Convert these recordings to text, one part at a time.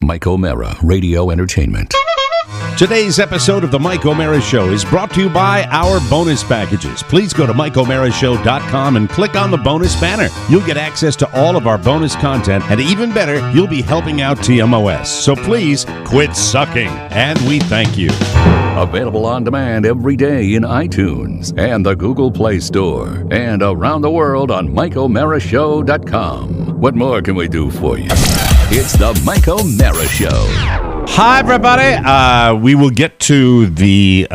Mike O'Mara, Radio Entertainment. Today's episode of the Mike O'Mara Show is brought to you by our bonus packages. Please go to MikeO'MaraShow.com and click on the bonus banner. You'll get access to all of our bonus content, and even better, you'll be helping out TMOS. So please quit sucking, and we thank you. Available on demand every day in iTunes and the Google Play Store, and around the world on MikeO'MaraShow.com. What more can we do for you? It's the Mike O'Mara Show. Hi, everybody. We will get to the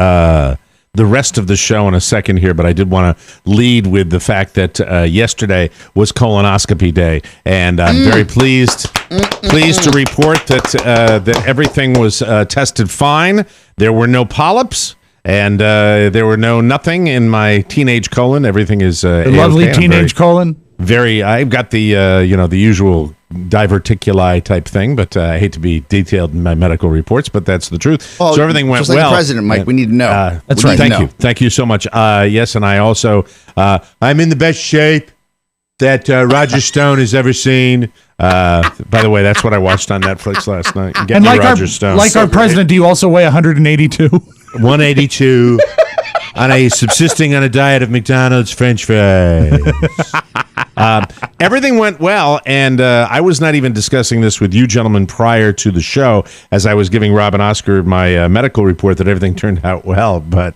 rest of the show in a second here, but I did want to lead with the fact that yesterday was colonoscopy day, and I'm very pleased to report that everything was tested fine. There were no polyps, and there were nothing in my teenage colon. Everything is the lovely teenage colon. I've got the the usual diverticuli type thing, but I hate to be detailed in my medical reports, but that's the truth. Oh, so everything went just like well. The president, Mike, we need to know. That's right. Thank you so much. Yes, and I also I'm in the best shape that Roger Stone has ever seen. By the way, that's what I watched on Netflix last night. And like our president, do you also weigh 182? 182. And subsisting on a diet of McDonald's French fries. Everything went well, and I was not even discussing this with you gentlemen prior to the show as I was giving Rob and Oscar my medical report that everything turned out well. But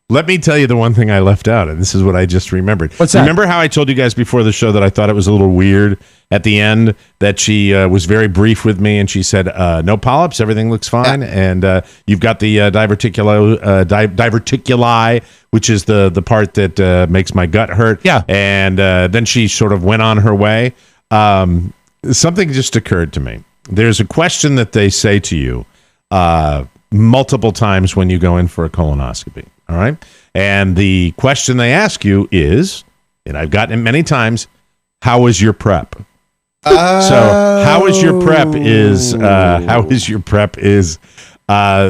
let me tell you the one thing I left out, and this is what I just remembered. What's that? Remember how I told you guys before the show that I thought it was a little weird at the end that she was very brief with me, and she said, no polyps, everything looks fine, and you've got the diverticuli, which is the part that makes my gut hurt. Yeah. And then she sort of went on her way. Something just occurred to me. There's a question that they say to you multiple times when you go in for a colonoscopy. All right. And the question they ask you is, and I've gotten it many times, how was your prep? So how is your prep is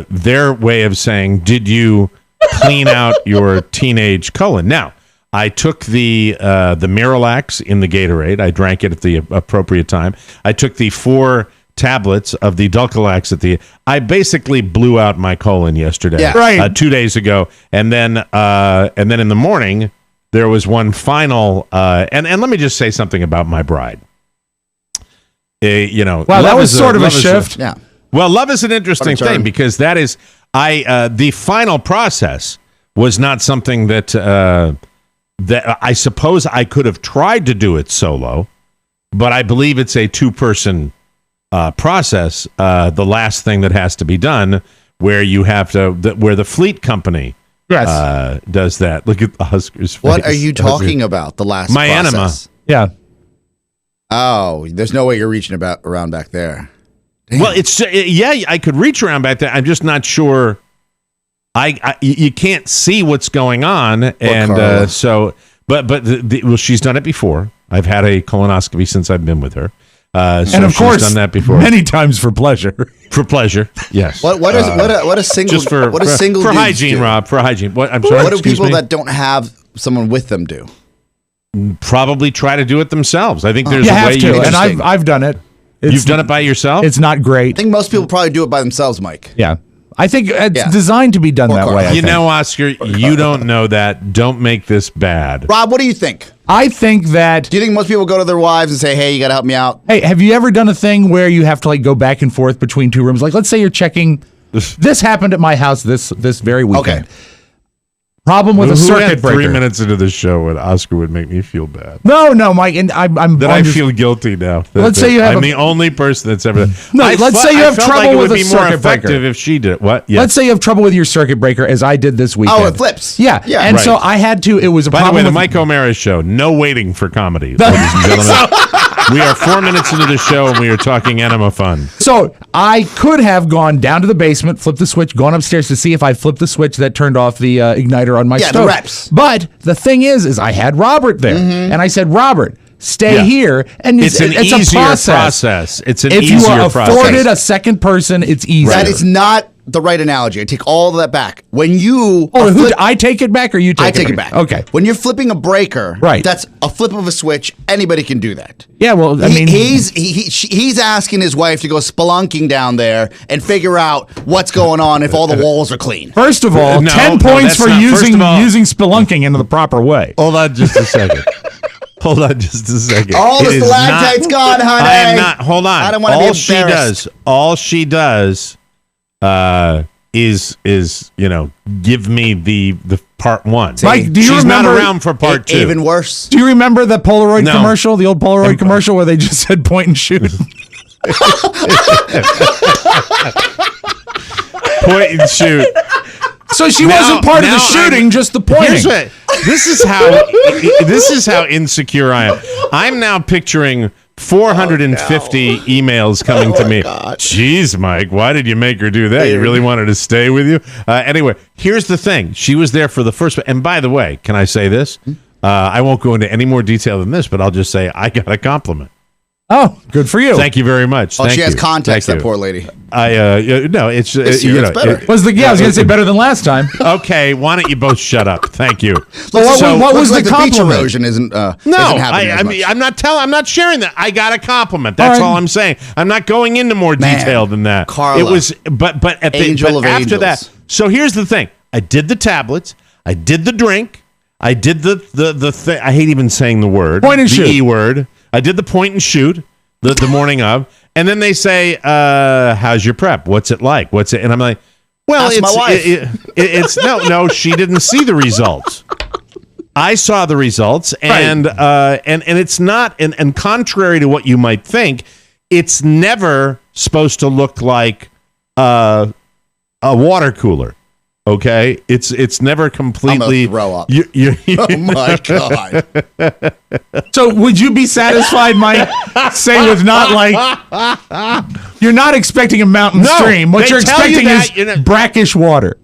their way of saying, did you clean out your teenage colon? Now, I took the Miralax in the Gatorade. I drank it at the appropriate time. I took the 4 tablets of the Dulcolax I basically blew out my colon yesterday. Yeah. Right. 2 days ago, and then in the morning there was one final. And let me just say something about my bride. Wow, that was sort of a shift. Yeah. Well, love is an interesting thing because that is the final process was not something that I suppose I could have tried to do it solo, but I believe it's a 2-person process. The last thing that has to be done, where you have to, where the fleet company does that. Look at Oscar's face. What are you talking about? The last my process? Yeah. Oh, there's no way you're reaching around back there. Damn. Well, it's I could reach around back there. I'm just not sure. You can't see what's going on, and so. But well, she's done it before. I've had a colonoscopy since I've been with her. And of course, she's done that before many times for pleasure. For pleasure, yes. What a single just for hygiene, do? Rob, for hygiene. What I'm sorry. What do people that don't have someone with them do? Probably try to do it themselves. I think there's you a have way to, you and I've done it. You've done it by yourself? It's not great. I think most people probably do it by themselves, Mike. Yeah. I think it's designed to be done that way. You know, Oscar, you don't know that. Don't make this bad. Rob, what do you think? I think that... Do you think most people go to their wives and say, hey, you got to help me out? Hey, have you ever done a thing where you have to go back and forth between 2 rooms? Like, let's say you're checking... This happened at my house this very weekend. Okay. Problem with a circuit breaker. 3 minutes into the show, and Oscar would make me feel bad. No, Mike, and I feel guilty now. Let's say you have I'm the only person that's ever. Let's say you have trouble with a circuit breaker. If she did what? Yes. Let's say you have trouble with your circuit breaker, as I did this weekend. Oh, it flips. Yeah. And so I had to. It was a problem. By the way, the Mike O'Mara Show. No waiting for comedy, ladies and gentlemen. We are 4 minutes into the show, and we are talking enema fun. So I could have gone down to the basement, flipped the switch, gone upstairs to see if I flipped the switch that turned off the igniter on my stove. The reps. But the thing is I had Robert there, and I said, Robert, stay here. And it's an easier process. It's an if easier you are process. afforded a second person, it's easier. That is not the right analogy. I take all of that back. When you I take it back or you take it back? I take it back. Okay. When you're flipping a breaker, Right. that's a flip of a switch. Anybody can do that. Yeah, well, I mean, He's asking his wife to go spelunking down there and figure out what's going on if all the walls are clean. first of all, No, 10 no, points that's for not- first using of all- using spelunking in the proper way. Hold on just a second. Hold on just a second. All the It is stalactites gone, honey. I am not. Hold on. I don't want to be embarrassed. All she does, is give me the part one. Mike, do you She's remember? not around for part two. Even worse. Do you remember the Polaroid No. commercial, the old Polaroid commercial where they just said point and shoot? Point and shoot. So she wasn't part of the shooting, just the pointing. Here's what, this is how insecure I am. I'm now picturing 450 emails coming to me. Jeez, Mike, why did you make her do that? You really wanted to stay with you? Anyway, here's the thing. She was there for the first. And by the way, can I say this? I won't go into any more detail than this, but I'll just say I got a compliment. Oh, good for you. Thank you very much. Oh, Thank she has you. context, Thank that you. poor lady. No, it's This year it's better. I was going to say better than last time. Okay, why don't you both shut up? Thank you. What was like the the beach compliment? erosion isn't No, happening as much. I'm not sharing that. I got a compliment. That's all I'm saying. I'm not going into more detail than that. Carla, it was, but at the angel of after angels. that. So here's the thing. I did the tablets. I did the drink. I did the thing. I hate even saying the word. Point and the shoot. E word. I did the point and shoot the morning of, and then they say, "How's your prep? What's it like? What's it?" And I'm like, "Well, Ask it's my wife." it's no. She didn't see the results. I saw the results, and it's not, and contrary to what you might think, it's never supposed to look like a water cooler. Okay, it's never completely. I'm gonna throw up. You, Oh my god! So would you be satisfied, Mike, say with not like, you're not expecting a mountain No, stream. What they you're tell you expecting that, is you know- brackish water.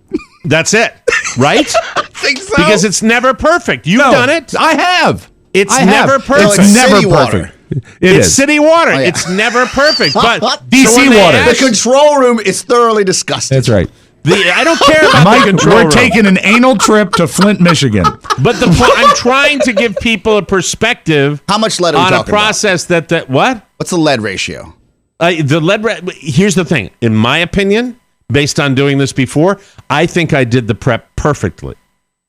That's it, right? think so. Because it's never perfect. You've done it. I have. It's I have. never perfect. It's Like never city water. perfect. It It's is. city water. Oh, yeah. It's never perfect. But DC so when they water. The ask- control room is thoroughly disgusting. That's right. I don't care about Mike, the control we're room. taking an anal trip to Flint, Michigan. But I'm trying to give people a perspective How much lead are we on a talking process that what? What's the lead ratio? The lead. Here's the thing. In my opinion, based on doing this before, I think I did the prep perfectly.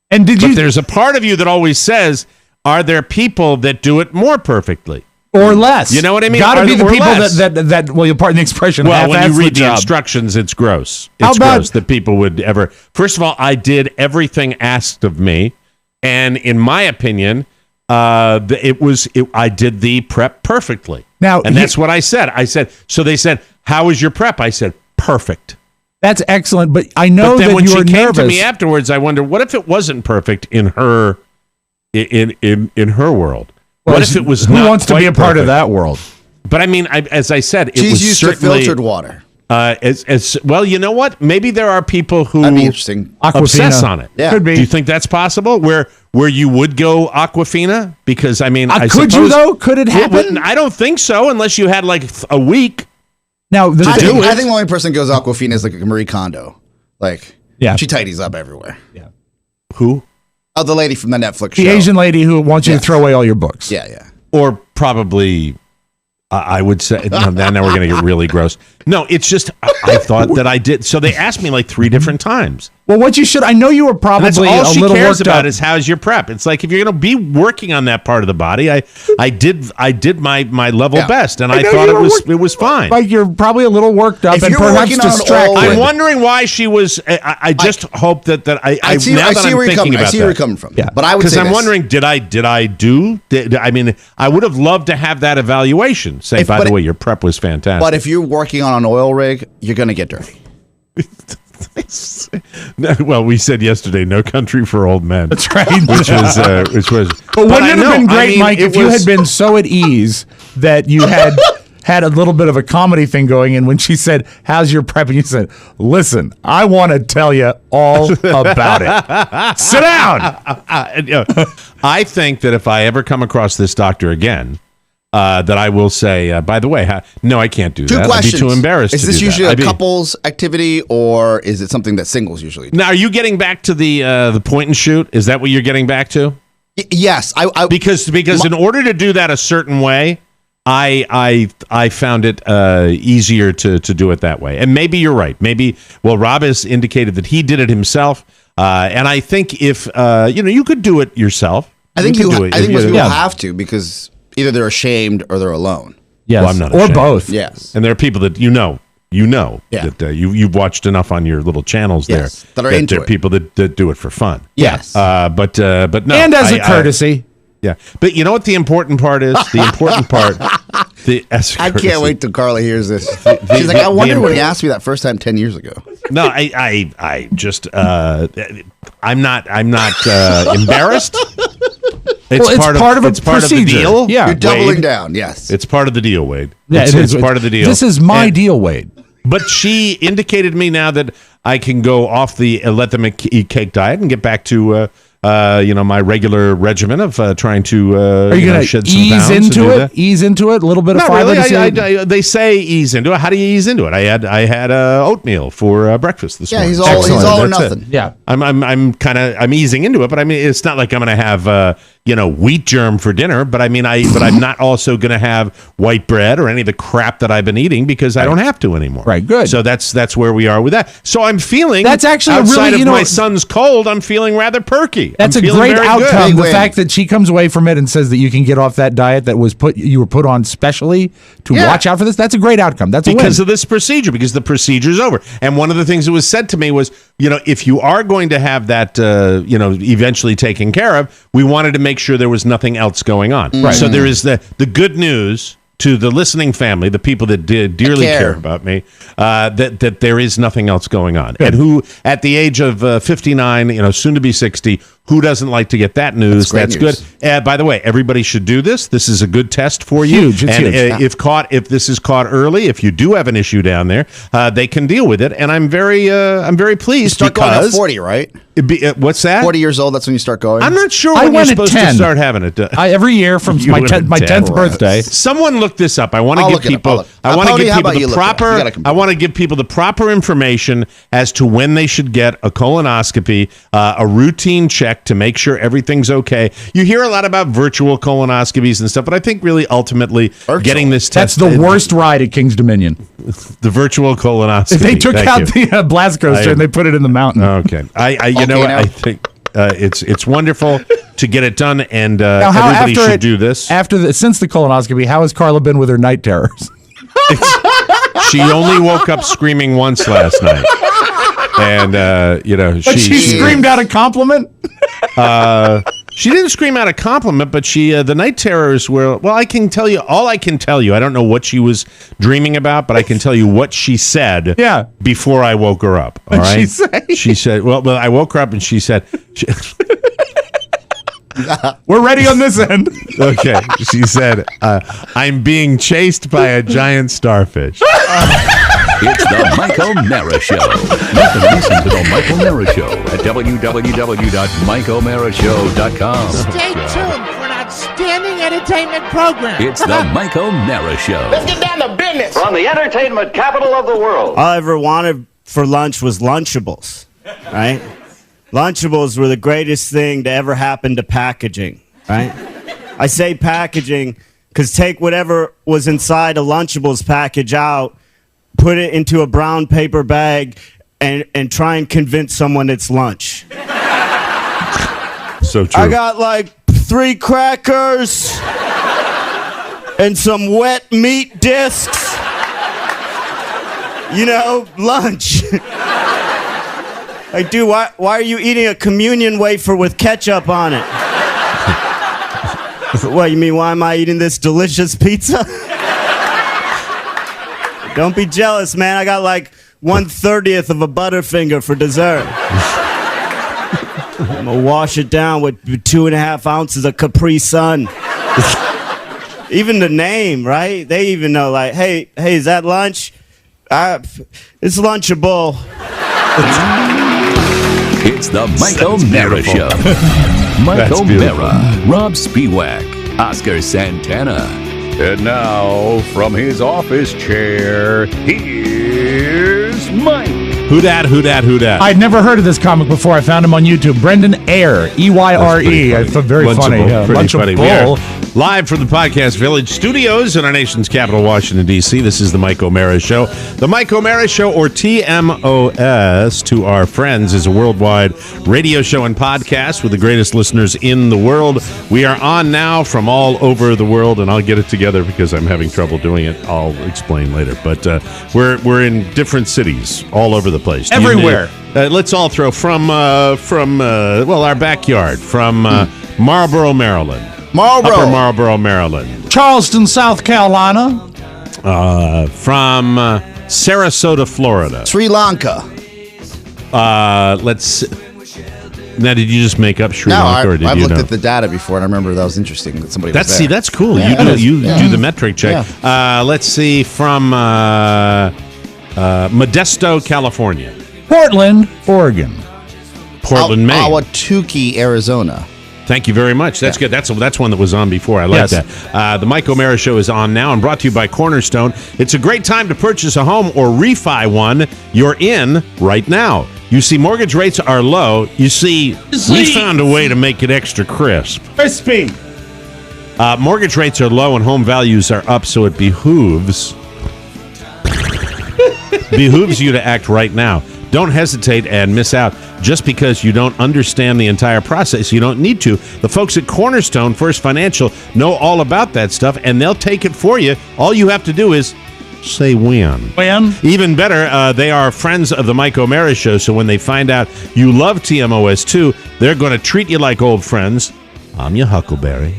And did But you there's a part of you that always says, "Are there people that do it more perfectly?" or less? You know what I mean? Got to Or- be the or people less. that well, you'll pardon the expression. Well, when half-ass you read the job. instructions, it's gross. How It's about- gross that people would ever. First of all, I did everything asked of me, and in my opinion, I did the prep perfectly. Now, and that's what I said. I said. So they said, "How was your prep?" I said, "Perfect." That's excellent, but I know But then that when you she were came nervous. to me afterwards, I wonder, what if it wasn't perfect in her, in her world? Well, What if it was who not wants to be quite a part of perfect? that world? But I mean, as I said, it She's was used to certainly filtered water. as well. You know what? Maybe there are people who That'd be interesting. obsess Aquafina. on it. Yeah. Could be. Do you think that's possible? Where you would go Aquafina? Because I mean, I could you suppose- though? Could it Well, happen? I don't think so, unless you had like a week. Now, the I do think, it. I think the only person who goes Aquafina is like a Marie Kondo. Like, Yeah. she tidies up everywhere. Who? Oh, the lady from the Netflix show. the Asian lady who wants you Yes. to throw away all your books. Yeah, yeah. Or probably, I would say, no, now we're going to get really gross. No, it's just, I thought that I did. So they asked me like 3 different times. Well, what you should, I know you were And probably that's all a she little cares worked about up. is how's your prep. It's like if you're going to be working on that part of the body, I did my level Yeah. best, and I I know thought you it were was fine. Like you're probably a little worked up If and you're perhaps working on distracted. all- I'm wondering why she was. I just hope that I see, now I that see I'm where you're thinking coming. I about see where you're that. coming from. Yeah. But I would Because say I'm this. wondering, did I mean, I would have loved to have that evaluation. Say, by but the way, your prep was fantastic. But if you're working on an oil rig, you're gonna get dirty. Well, we said yesterday, no country for old men. That's right. Which was. But wouldn't I it have know, been I great, mean, Mike, it if you was- had been so at ease that you had a little bit of a comedy thing going, and when she said, "How's your prep?" and you said, "Listen, I want to tell you all about it. Sit down." I think that if I ever come across this doctor again, that I will say, by the way, no, I can't do Two that. questions. I'd be too embarrassed Is to this do usually that. a couples activity, or is it something that singles usually do? Now, are you getting back to the point and shoot? Is that what you're getting back to? Yes. Because in order to do that a certain way, I found it easier to do it that way. And maybe you're right. Maybe, Robb has indicated that he did it himself. And I think if, you could do it yourself. I think could do it. I think most people Yeah. have to, because either they're ashamed or they're alone. Yes. Well, I'm not or ashamed. both. Yes. And there are people that Yeah. that you've watched enough on your little channels Yes, there that are into there are it. people that do it for fun. Yes. But no. And as a courtesy. Yeah. But you know what the important part is? The important part. I can't wait till Carla hears this. She's like, I wonder when he asked me that first time 10 years ago. No, I just I'm not embarrassed. It's part of a it's part procedure. of the deal. Yeah. You're doubling Wade. down. Yes. It's part of the deal, Wade. Yeah, It's part of the deal. This is my And- deal, Wade. But she indicated to me now that I can go off the let them eat cake diet and get back to my regular regimen of trying to Are you going to shed some ease pounds and into do it? that. Ease into it? A little bit of Not fiber? really. to say- They say ease into it. How do you ease into it? I had oatmeal for breakfast this morning. He's all or That's it. nothing. Yeah. I'm easing into it, but I mean, it's not like I'm going to have wheat germ for dinner. But I mean, I'm not also going to have white bread or any of the crap that I've been eating because I don't have to anymore. Right, good. So that's where we are with that. So I'm feeling That's actually a outside really, of my son's cold. I'm feeling rather perky. That's I'm a feeling great very good. outcome. Big The win. fact that she comes away from it and says that you can get off that diet that you were put on specially to Yeah. watch out for this. That's a great outcome. That's Because a of this procedure, because the procedure's over. And one of the things that was said to me was, if you are going to have that, eventually taken care of, we wanted to make sure there was nothing else going on. Right. So there is the good news to the listening family, the people that dearly care about me, that there is nothing else going on. And who, at the age of 59, soon to be 60, who doesn't like to get that news? That's great good. By the way, everybody should do this. This is a good test for you. Huge. It's and huge. if this is caught early, if you do have an issue down there, they can deal with it. And I'm very pleased Start going because at 40, right? what's that? 40 years old, that's when you start going. I'm not sure I when you're went at supposed 10. to start having it. every year from You my went at 10. 10th birthday. Someone look this up. I want to I'll give look it up. people. I'll look. I want to Pony, give how people about you the look it up? You proper. got a computer. I want to give people the proper information as to when they should get a colonoscopy, a routine check to make sure everything's okay. You hear a lot about virtual colonoscopies and stuff, but I think really ultimately getting this That's test. the worst ride at King's Dominion. The virtual colonoscopy. If they took Thank out you. the blast coaster and they put it in the mountain. Okay. You know what? now. I think it's wonderful to get it done, and Now, how everybody after should do this. since the colonoscopy, how has Carla been with her night terrors? She only woke up screaming once last night, and But she screamed out a compliment. she didn't scream out a compliment, but the night terrors were. Well, I can tell you all I can tell you. I don't know what she was dreaming about, but I can tell you what she said. Yeah. Before I woke her up. All What'd right. she say? She said, "Well, I woke her up and she said." We're ready on this end. Okay. She said, I'm being chased by a giant starfish. It's the Michael Mara Show. You can listen to the Michael Mara Show at www.michaelmarashow.com. Stay tuned for an outstanding entertainment program. It's the Michael Mara Show. Let's get down to business. From the entertainment capital of the world. All I ever wanted for lunch was Lunchables, right? Lunchables were the greatest thing to ever happen to packaging, right? I say packaging because take whatever was inside a Lunchables package out, put it into a brown paper bag, and try and convince someone it's lunch. So true. I got like 3 crackers and some wet meat discs. Lunch. Like, dude, why are you eating a communion wafer with ketchup on it? What, you mean, why am I eating this delicious pizza? Don't be jealous, man. I got like 1/30th of a Butterfinger for dessert. I'm gonna wash it down with 2.5 ounces of Capri Sun. Even the name, right? They even know, like, hey, is that lunch? It's Lunchable. It's the Michael Mara beautiful. Show. Michael beautiful. Mara, Robb Spiewak, Oscar Santana, And now, from his office chair, here's Mike. Who dat? I'd never heard of this comic before. I found him on YouTube. Brendan Eyre, E-Y-R-E. It's very funny. Pretty funny. We are bull. live from the Podcast Village studios in our nation's capital, Washington, D.C. This is the Mike O'Mara Show. The Mike O'Mara Show, or TMOS, to our friends, is a worldwide radio show and podcast with the greatest listeners in the world. We are on now from all over the world, and I'll get it together because I'm having trouble doing it. I'll explain later. But we're in different cities all over the place. Everywhere. Let's all throw from our backyard, from Marlboro, Maryland. Upper Marlboro, Maryland. Charleston, South Carolina. From Sarasota, Florida. Sri Lanka. Let's. Now, did you just make up Sri Lanka, or did I've you looked know? at the data before, and I remember that was interesting that somebody was there. See, that's cool. Yeah, you do the metric check. Yeah. Let's see, from Modesto, California. Portland, Oregon. Portland, Maine. Ahwatukee, Arizona. Thank you very much. That's good. That's one that was on before. I like Yes. that. The Mike O'Mara Show is on now and brought to you by Cornerstone. It's a great time to purchase a home or refi one. You're in right now. You see, mortgage rates are low. You see, we found a way to make it extra crisp. Crispy. Mortgage rates are low and home values are up, so it behooves you to act right now. Don't hesitate and miss out just because you don't understand the entire process. You don't need to. The folks at Cornerstone First Financial know all about that stuff, and they'll take it for you. All you have to do is say when. When? Even better, they are friends of the Mike O'Mara Show, so when they find out you love TMOS too, they're going to treat you like old friends. I'm your Huckleberry.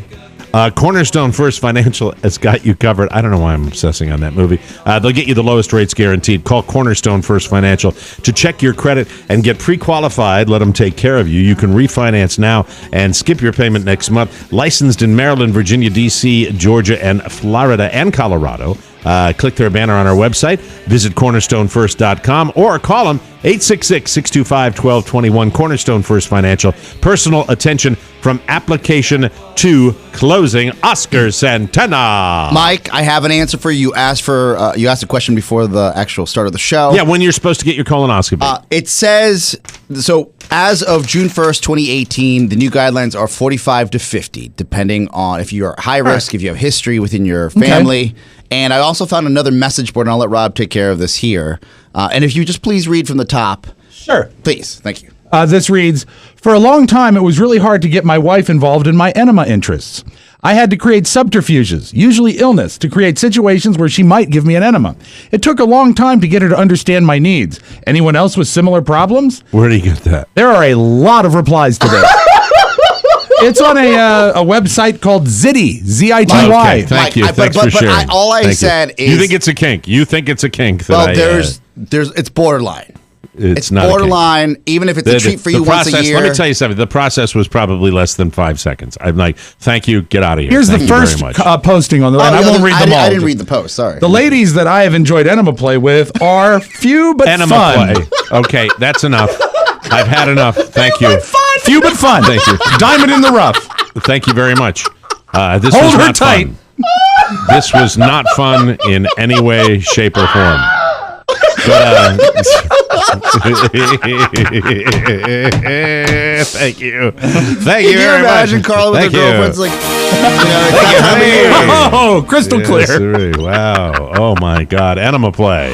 Cornerstone First Financial has got you covered. I don't know why I'm obsessing on that movie. They'll get you the lowest rates guaranteed. Call Cornerstone First Financial to check your credit and get pre-qualified. Let them take care of you. You can refinance now and skip your payment next month. Licensed in Maryland, Virginia, D.C., Georgia, and Florida, and Colorado. Click their banner on our website. Visit cornerstonefirst.com or call them 866-625-1221. Cornerstone First Financial. Personal attention from application to closing. Oscar Santana. Mike, I have an answer for you. You asked a question before the actual start of the show. Yeah, when you're supposed to get your colonoscopy. It says, so as of June 1st, 2018, the new guidelines are 45 to 50, depending on if you are high risk, if you have history within your family. Okay. And I also found another message board, and I'll let Rob take care of this here. And if you just please read from the top. Sure. Please. Thank you. This reads, for a long time, it was really hard to get my wife involved in my enema interests. I had to create subterfuges, usually illness, to create situations where she might give me an enema. It took a long time to get her to understand my needs. Anyone else with similar problems? Where do you get that? There are a lot of replies to this. It's on a website called Zitty, Z-I-T-Y. Okay, thank you. Thanks for sharing. All I said is... You think it's a kink. Well, it's borderline. It's not borderline, even if it's a treat for you once a year. Let me tell you something. The process was probably less than 5 seconds. I'm like, thank you, get out of here. Here's the first posting on the and I won't read them all. I didn't read the post, sorry. The ladies that I have enjoyed enema play with are few but enema fun. Play. Okay, that's enough. I've had enough. Thank you. Few but fun. Thank you. Diamond in the rough. Thank you very much. This Hold was her not tight. Fun. This was not fun in any way, shape, or form. But, thank you. Thank you very much. Imagine Carl with her girlfriend's like, oh, crystal clear. Yes, wow. Oh, my God. Enema play.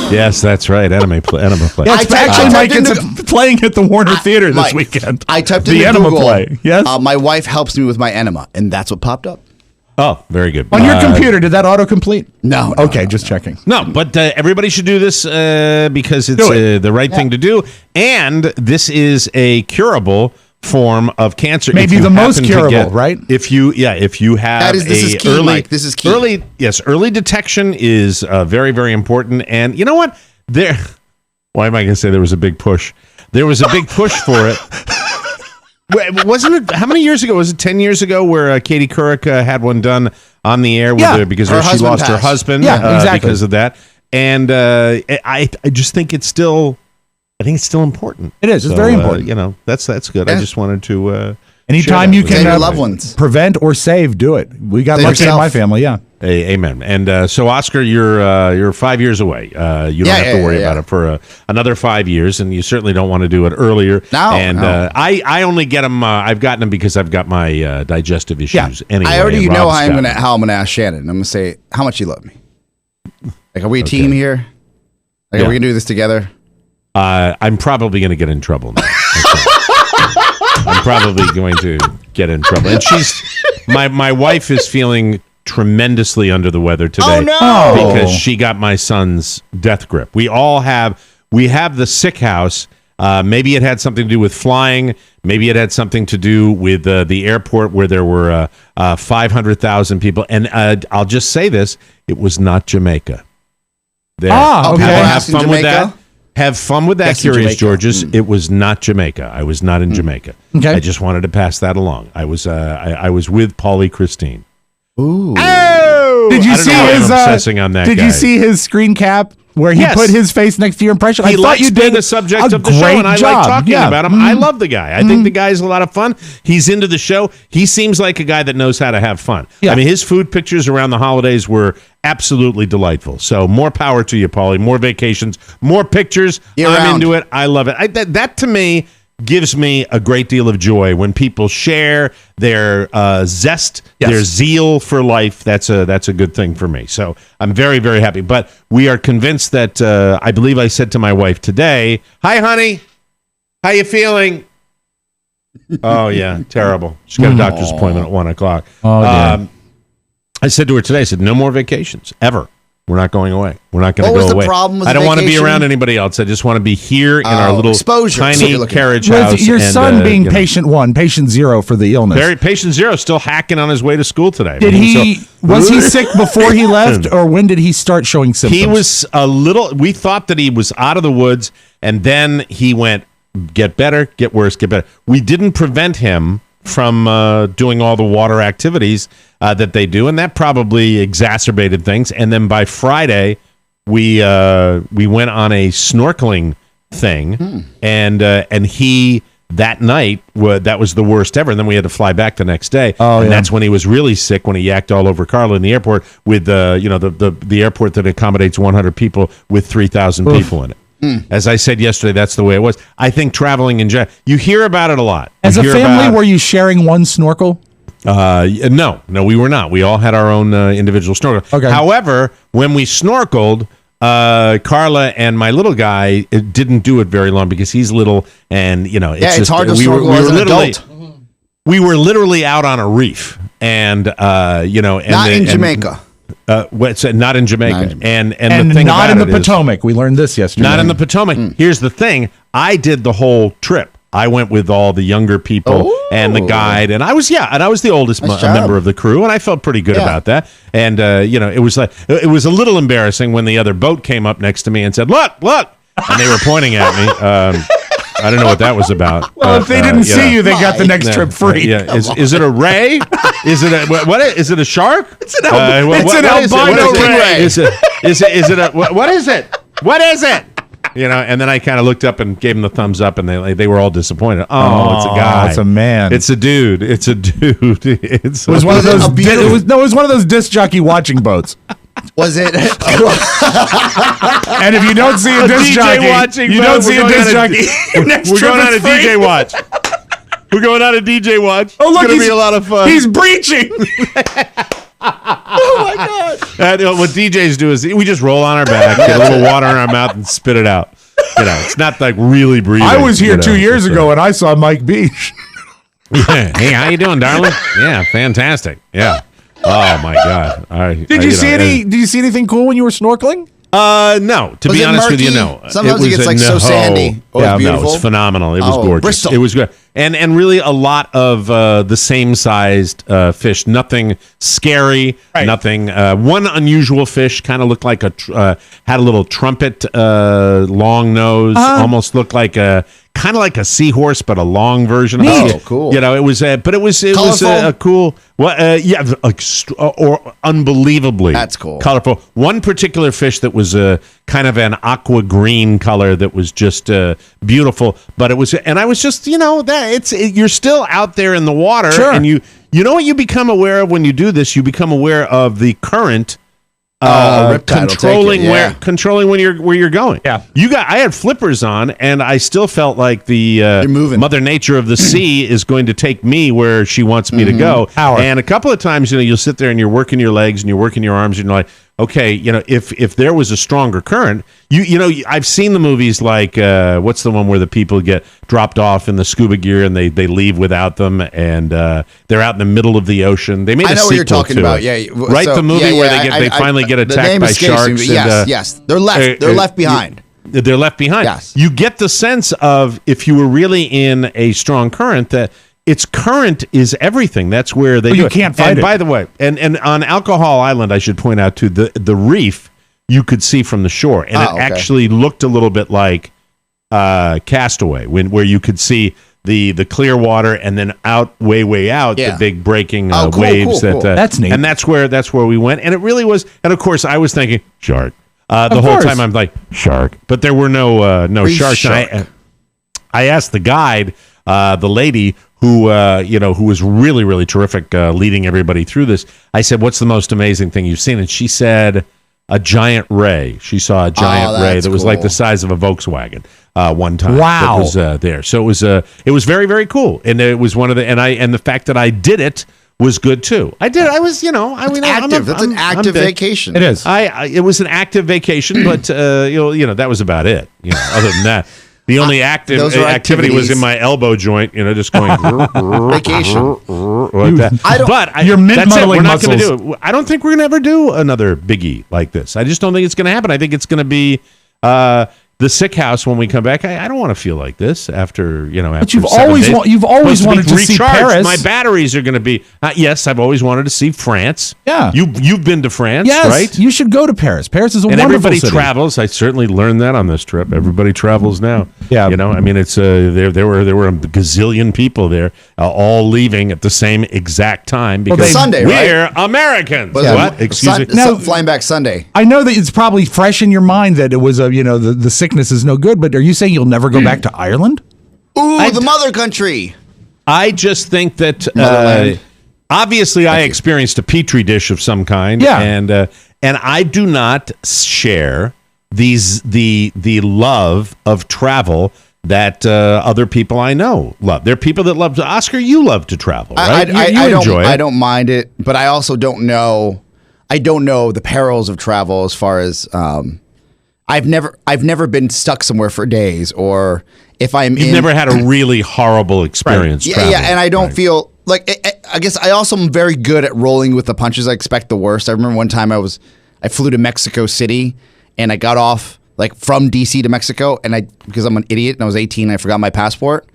Yes, that's right. Enema play. Yeah, it's actually Mike is playing at the Warner Theater this weekend. I typed in the enema Google, play. Yes. My wife helps me with my enema, and that's what popped up. Oh, very good. On your computer, did that autocomplete? No. Okay, just checking. No, but everybody should do this because it's the right thing to do. And this is a curable form of cancer. Maybe the most curable, right? If you have this is key, early, Mike. This is key. Early detection is very, very important. And you know what? Why am I going to say there was a big push? There was a big push for it. Wasn't it? How many years ago? Was it 10 years ago where Katie Couric had one done on the air because she lost her husband because of that? And I just think it's still important. It is. It's very important. That's good. Yeah. I just wanted to. Anytime you can loved ones. prevent or save, do it. We got lucky in my family. Yeah. Amen. And so, Oscar, you're 5 years away. You don't have to worry about it for another 5 years, and you certainly don't want to do it earlier. No. I only get them. I've gotten them because I've got my digestive issues. Anyway, I already know how I'm gonna ask Shannon. I'm gonna say how much you love me. Like, are we a team here? Like, are we gonna do this together? I'm probably going to get in trouble now. I'm probably going to get in trouble. And my wife is feeling tremendously under the weather today. Oh, no! Because she got my son's death grip. We have the sick house. Maybe it had something to do with flying. Maybe it had something to do with the airport where there were 500,000 people. And I'll just say this. It was not Jamaica. Okay. Have fun with that. Have fun with that, That's Curious Jamaica. Georges. It was not Jamaica. I was not in Jamaica. Okay. I just wanted to pass that along. I was with Paulie Christine. Ooh. Oh! Did you see his? Obsessing on that did guy. you see his screen cap where he put his face next to your impression? He I thought likes you being did the subject a of the show, great and I job. like talking Yeah. about him. I love the guy. I think the guy's a lot of fun. He's into the show. He seems like a guy that knows how to have fun. Yeah. I mean, his food pictures around the holidays were absolutely delightful. So more power to you, Paulie. More vacations, more pictures. I'm into it. I love it. That to me gives me a great deal of joy when people share their zest, their zeal for life. That's a good thing for me. So I'm very, very happy. But we are convinced that I believe I said to my wife today, "Hi, honey, how you feeling?" Oh yeah, terrible. She's got a doctor's appointment at 1:00. Oh, yeah. I said to her today, I said, "No more vacations ever. We're not going away. We're not going to go away." What was the problem with I don't want to be vacation? around anybody else. I just want to be here in our little exposure. That's what tiny you're looking carriage With house. your and, son being you know, patient 1, patient 0 for the illness. patient 0, still hacking on his way to school today. Did he? So- Was he sick before he left, or when did he start showing symptoms? He was a little. We thought that he was out of the woods, and then he went get better, get worse, get better. We didn't prevent him from doing all the water activities that they do, and that probably exacerbated things. And then by Friday, we went on a snorkeling thing, and he that night that was the worst ever. And then we had to fly back the next day. And that's when he was really sick, when he yacked all over Carla in the airport with the airport that accommodates 100 people with 3,000 people in it. As I said yesterday, that's the way it was. I think traveling in general, you hear about it a lot. As a family, were you sharing one snorkel? No, we were not. We all had our own individual snorkel. Okay. However, when we snorkeled, Carla and my little guy didn't do it very long because he's little, and it's hard to snorkel as an adult. We were literally out on a reef, and Not in Jamaica. Not in Jamaica, and And the thing not about in the it is- Potomac. We learned this yesterday. not in the Potomac. Here's the thing. I did the whole trip. I went with all the younger people and the guide, and I was the oldest member of the crew, and I felt pretty good about that. And it was a little embarrassing when the other boat came up next to me and said, "Look," and they were pointing at me. I don't know what that was about. Well, if they didn't see you, they got the next trip free. Yeah, is it a ray? Is it what? Is it a shark? It's an albino ray. Is it a what is it? What is it? And then I kind of looked up and gave them the thumbs up, and they were all disappointed. Oh, it's a guy. It's a man. It's a dude. It's a dude. It was one of those. It was one of those disc jockey watching boats. Was it? And if you don't see a disc DJ jockey, watching you boat, don't see we're a going disc on a- jockey. We're going on a DJ watch. We're going on a DJ watch. Oh, look, it's going to be a lot of fun. He's breaching. Oh my god! What DJs do is we just roll on our back, get a little water in our mouth, and spit it out. It's not like really breathing. I was here 2 years ago, and I saw Mike Beach. Yeah. Hey, how you doing, darling? Yeah, fantastic. Yeah. Oh my God. Did you see anything cool when you were snorkeling? No. To Was be it honest with you, murky? no. Sometimes it gets, like, so sandy. Oh, it's No, beautiful? it's phenomenal. It was Oh, gorgeous. Bristol. It was good, and really a lot of the same sized fish. Nothing scary. Right. Nothing. One unusual fish kind of looked like had a little trumpet, long nose. Almost looked like kind of like a seahorse, but a long version of it. Oh, cool. It was a cool. Or unbelievably. That's cool. Colorful. One particular fish that was kind of an aqua green color that was just beautiful, but it was, and I was just, you're still out there in the water, Sure. and You know what you become aware of when you do this? You become aware of the current Riptide will controlling take it, yeah. controlling where you're going. Yeah. I had flippers on, and I still felt like the moving. Mother Nature of the sea is going to take me where she wants me to go. Power. And a couple of times, you'll sit there and you're working your legs and you're working your arms, and you're like, okay, if there was a stronger current, I've seen the movies like what's the one where the people get dropped off in the scuba gear and they leave without them, and they're out in the middle of the ocean. They made I a know what you're sequel talking to about. it. Yeah, Right, the movie where they finally get the attacked name by escapes sharks. me, and, yes, they're left. They're left behind. They're left behind. Yes. You get the sense of, if you were really in a strong current, that its current is everything. That's where they do you it. can't fight and it. by the way, and on Alcohol Island, I should point out too, the reef you could see from the shore, and it okay. actually looked a little bit like Castaway, where you could see the clear water, and then way out the big breaking Cool, waves. cool. That's neat. And that's where we went, and it really was. And of course, I was thinking shark. The Of whole course. time I'm like shark, but there were no Reef sharks. shark. And I asked the guide, the lady who was really, really terrific, leading everybody through this. I said, "What's the most amazing thing you've seen?" And she said, "A giant ray." She saw a giant ray that's that was like cool. the size of a Volkswagen one time. Wow. That was there. So it was very, very cool, and it was one of the and the fact that I did it was good too. I did. I was, Active. That's an active vacation. It is. It was an active vacation, but that was about it. Other than that, the only active those are activity was activities. in my elbow joint. Just going Vacation. like that. I don't- But Your that's it. mid-muddling We're not going to muscles. do it. I don't think we're going to ever do another biggie like this. I just don't think it's going to happen. I think it's going to be the sick house when we come back. I don't want to feel like this after But you've 7 always days. you've always Supposed wanted to see recharged. Paris. My batteries are going to be. Yes, I've always wanted to see France. Yeah. you've been to France, Yes, right? you should go to Paris. Paris is a And wonderful everybody city. travels. I certainly learned that on this trip. Everybody travels now. Yeah. I mean, it's there were a gazillion people there, all leaving at the same exact time because Sunday, we're Americans. But What? Excuse me. Now- flying back Sunday. I know that it's probably fresh in your mind that it was the sickness is no good, but are you saying you'll never go back to Ireland? Ooh, the mother country. I just think that Motherland. obviously I experienced a petri dish of some kind, Yeah. and I do not share the love of travel that other people I know love. There are people that love to. Oscar, you love to travel, right? You enjoy it. I don't mind it, but I also don't know. I don't know the perils of travel as far as I've never been stuck somewhere for days, or if I'm You've never had a really horrible experience. Yeah, traveling. and I don't Right. feel like I guess I also am very good at rolling with the punches. I expect the worst. I remember one time I flew to Mexico City and I got off like from DC to Mexico, and because I'm an idiot and I was 18, I forgot my passport,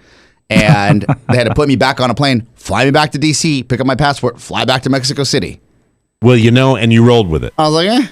and they had to put me back on a plane, fly me back to DC, pick up my passport, fly back to Mexico City. Well, and you rolled with it. I was like,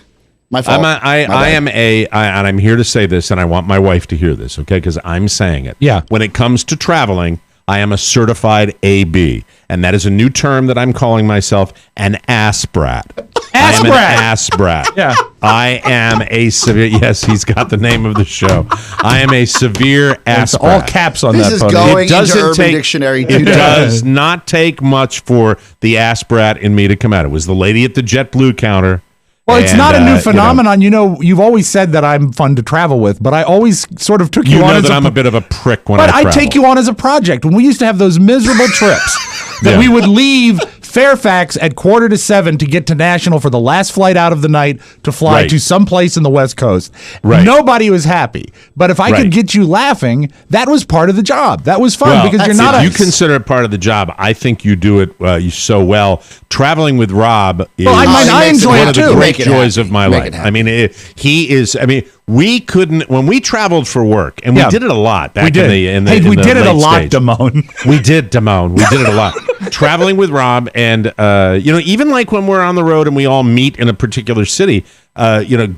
my fault. And I'm here to say this, and I want my wife to hear this, okay? Because I'm saying it. Yeah. When it comes to traveling, I am a certified AB, and that is a new term that I'm calling myself an ass brat. I am an ass brat. Yeah. I am a severe. Yes, he's got the name of the show. I am a severe ass It's brat. all caps on This that is photo. going- It doesn't into Urban take Dictionary It today. does not take much for the ass brat in me to come out. It was the lady at the JetBlue counter. Well, it's And, not a new you know, phenomenon. You've always said that I'm fun to travel with, but I always sort of took you, You on know as that a I'm a bit of a prick when But I I travel. take you on as a project. When we used to have those miserable trips that Yeah. we would leave Fairfax at 6:45 to get to National for the last flight out of the night to fly Right. to some place in the West Coast. Right. Nobody was happy. But if I Right. could get you laughing, that was part of the job. That was fun Well, because you're if not you consider it part of the job. I think you do it you so well. Traveling with Rob is Well, I enjoy one it of the too. great Make it joys happy. of my Make life. it I happy. mean, he is. I mean, we couldn't when we traveled for work, and we Yeah. did it a lot back we did. in the Hey, in we the did it a late lot, stage. Damone. We did, Damone. We did it a lot. Traveling with Rob, and even like when we're on the road and we all meet in a particular city,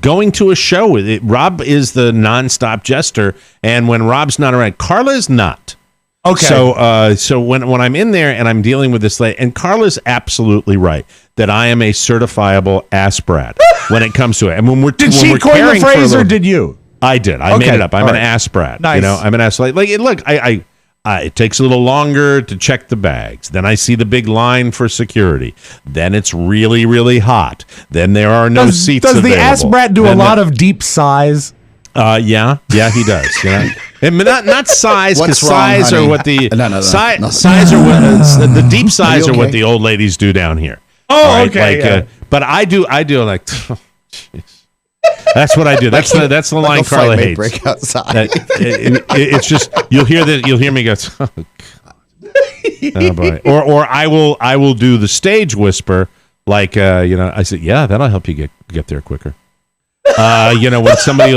going to a show with it. Rob is the nonstop jester, and when Rob's not around, Carla's not. Okay. So when I'm in there and I'm dealing with this lady, and Carla's absolutely right that I am a certifiable ass brat when it comes to it. And when we're Did when she we're coin the caring for a phrase or little- did you? I did. I Okay. made it up. I'm All an right. ass brat. Nice. I'm an ass. Like look, it takes a little longer to check the bags. Then I see the big line for security. Then it's really, really hot. Then there are no seats available. Does the ass brat do a lot of deep sighs? Yeah, he does. You know? And not size, because size honey? are what the No. size are what the deep size are what the old ladies do down here. Oh, right? Okay. But I do like. Oh, that's what I do. That's the line Carla hates. Break outside. It's just you'll hear me go. Oh, oh boy. Or I will do the stage whisper like I said, yeah, that'll help you get there quicker. When somebody's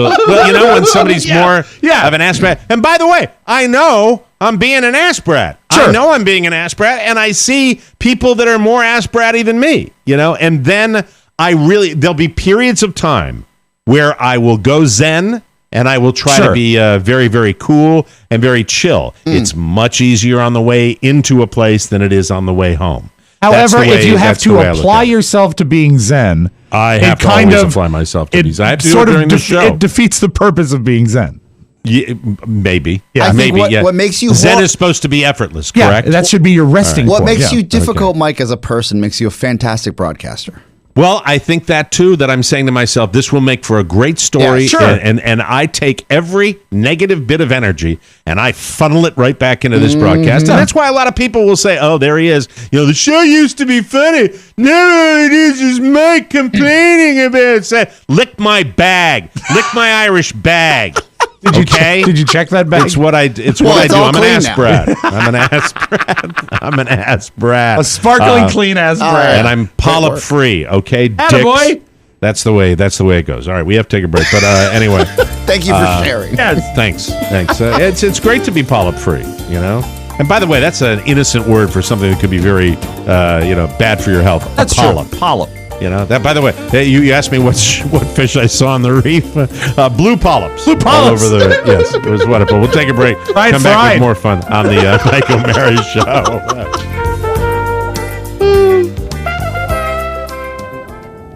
more of an ass brat. And by the way, I know I'm being an ass brat. Sure. I know I'm being an ass brat, and I see people that are more ass bratty than me, and then there'll be periods of time where I will go zen and I will try to be very, very cool and very chill. It's much easier on the way into a place than it is on the way home. However, if you have to apply yourself to being zen, I have to always apply myself to these. I have to do it during the show. It defeats the purpose of being zen. Yeah, maybe. Yeah, maybe. What makes you zen is supposed to be effortless, correct? Yeah, that should be your resting What point. makes you difficult, Mike, as a person, makes you a fantastic broadcaster. Well, I think that too, that I'm saying to myself, this will make for a great story. Yeah, sure. And I take every negative bit of energy and I funnel it right back into this broadcast. And that's why a lot of people will say, oh, there he is. The show used to be funny. Now it is Mike complaining about it. Say, lick my bag. Lick my Irish bag. Did you check that bag? It's what I do. I'm an ass brat. I'm an ass brat. A sparkling clean ass brat. And I'm polyp free. Okay, Attaboy. That's the way it goes. All right, we have to take a break. But anyway, Thank you for sharing. yes, thanks. It's great to be polyp free. And by the way, that's an innocent word for something that could be very bad for your health. That's polyp. true. Polyp. That. By the way, you asked me what fish I saw on the reef. Blue polyps. Blue polyps. All over the yes, it was wonderful. We'll take a break. Come back with more fun on the Mike O'Mara Show.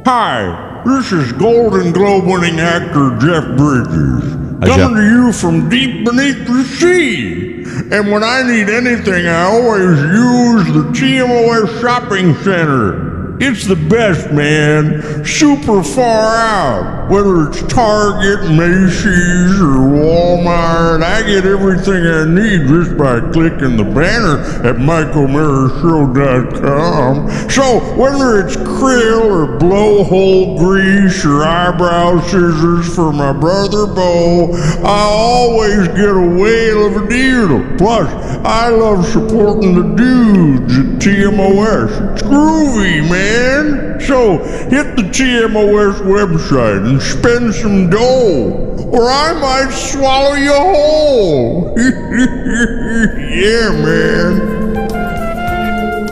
Hi, this is Golden Globe winning actor Jeff Bridges, coming to you from deep beneath the sea. And when I need anything, I always use the TMOS shopping center. It's the best, man. Super far out. Whether it's Target, Macy's, or Walmart, I get everything I need just by clicking the banner at MikeO'MaraShow.com. So whether it's krill or blowhole grease or eyebrow scissors for my brother Bo, I always get a whale of a deal. Plus, I love supporting the dudes at TMOS. It's groovy, man. So hit the TMOS website and spend some dough, or I might swallow you whole. Yeah, man.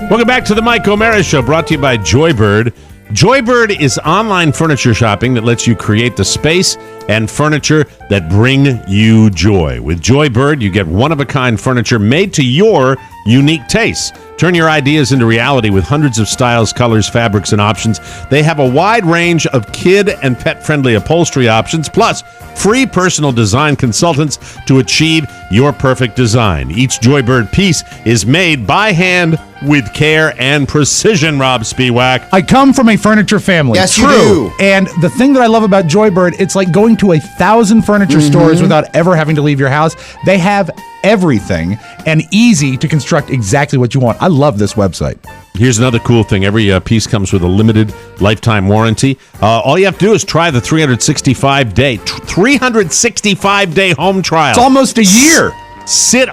Welcome back to the Mike O'Mara Show, brought to you by Joybird. Joybird is online furniture shopping that lets you create the space and furniture that bring you joy. With Joybird, you get one-of-a-kind furniture made to your unique tastes. Turn your ideas into reality with hundreds of styles, colors, fabrics, and options. They have a wide range of kid and pet-friendly upholstery options, plus free personal design consultants to achieve your perfect design. Each Joybird piece is made by hand with care and precision, Robb Spiewak. I come from a furniture family. Yes, True. you do. And the thing that I love about Joybird, it's like going to 1,000 furniture stores without ever having to leave your house. They have everything and easy to construct exactly what you want. I love this website. Here's another cool thing. Every piece comes with a limited lifetime warranty. All you have to do is try the 365-day home trial. It's almost a year. Sit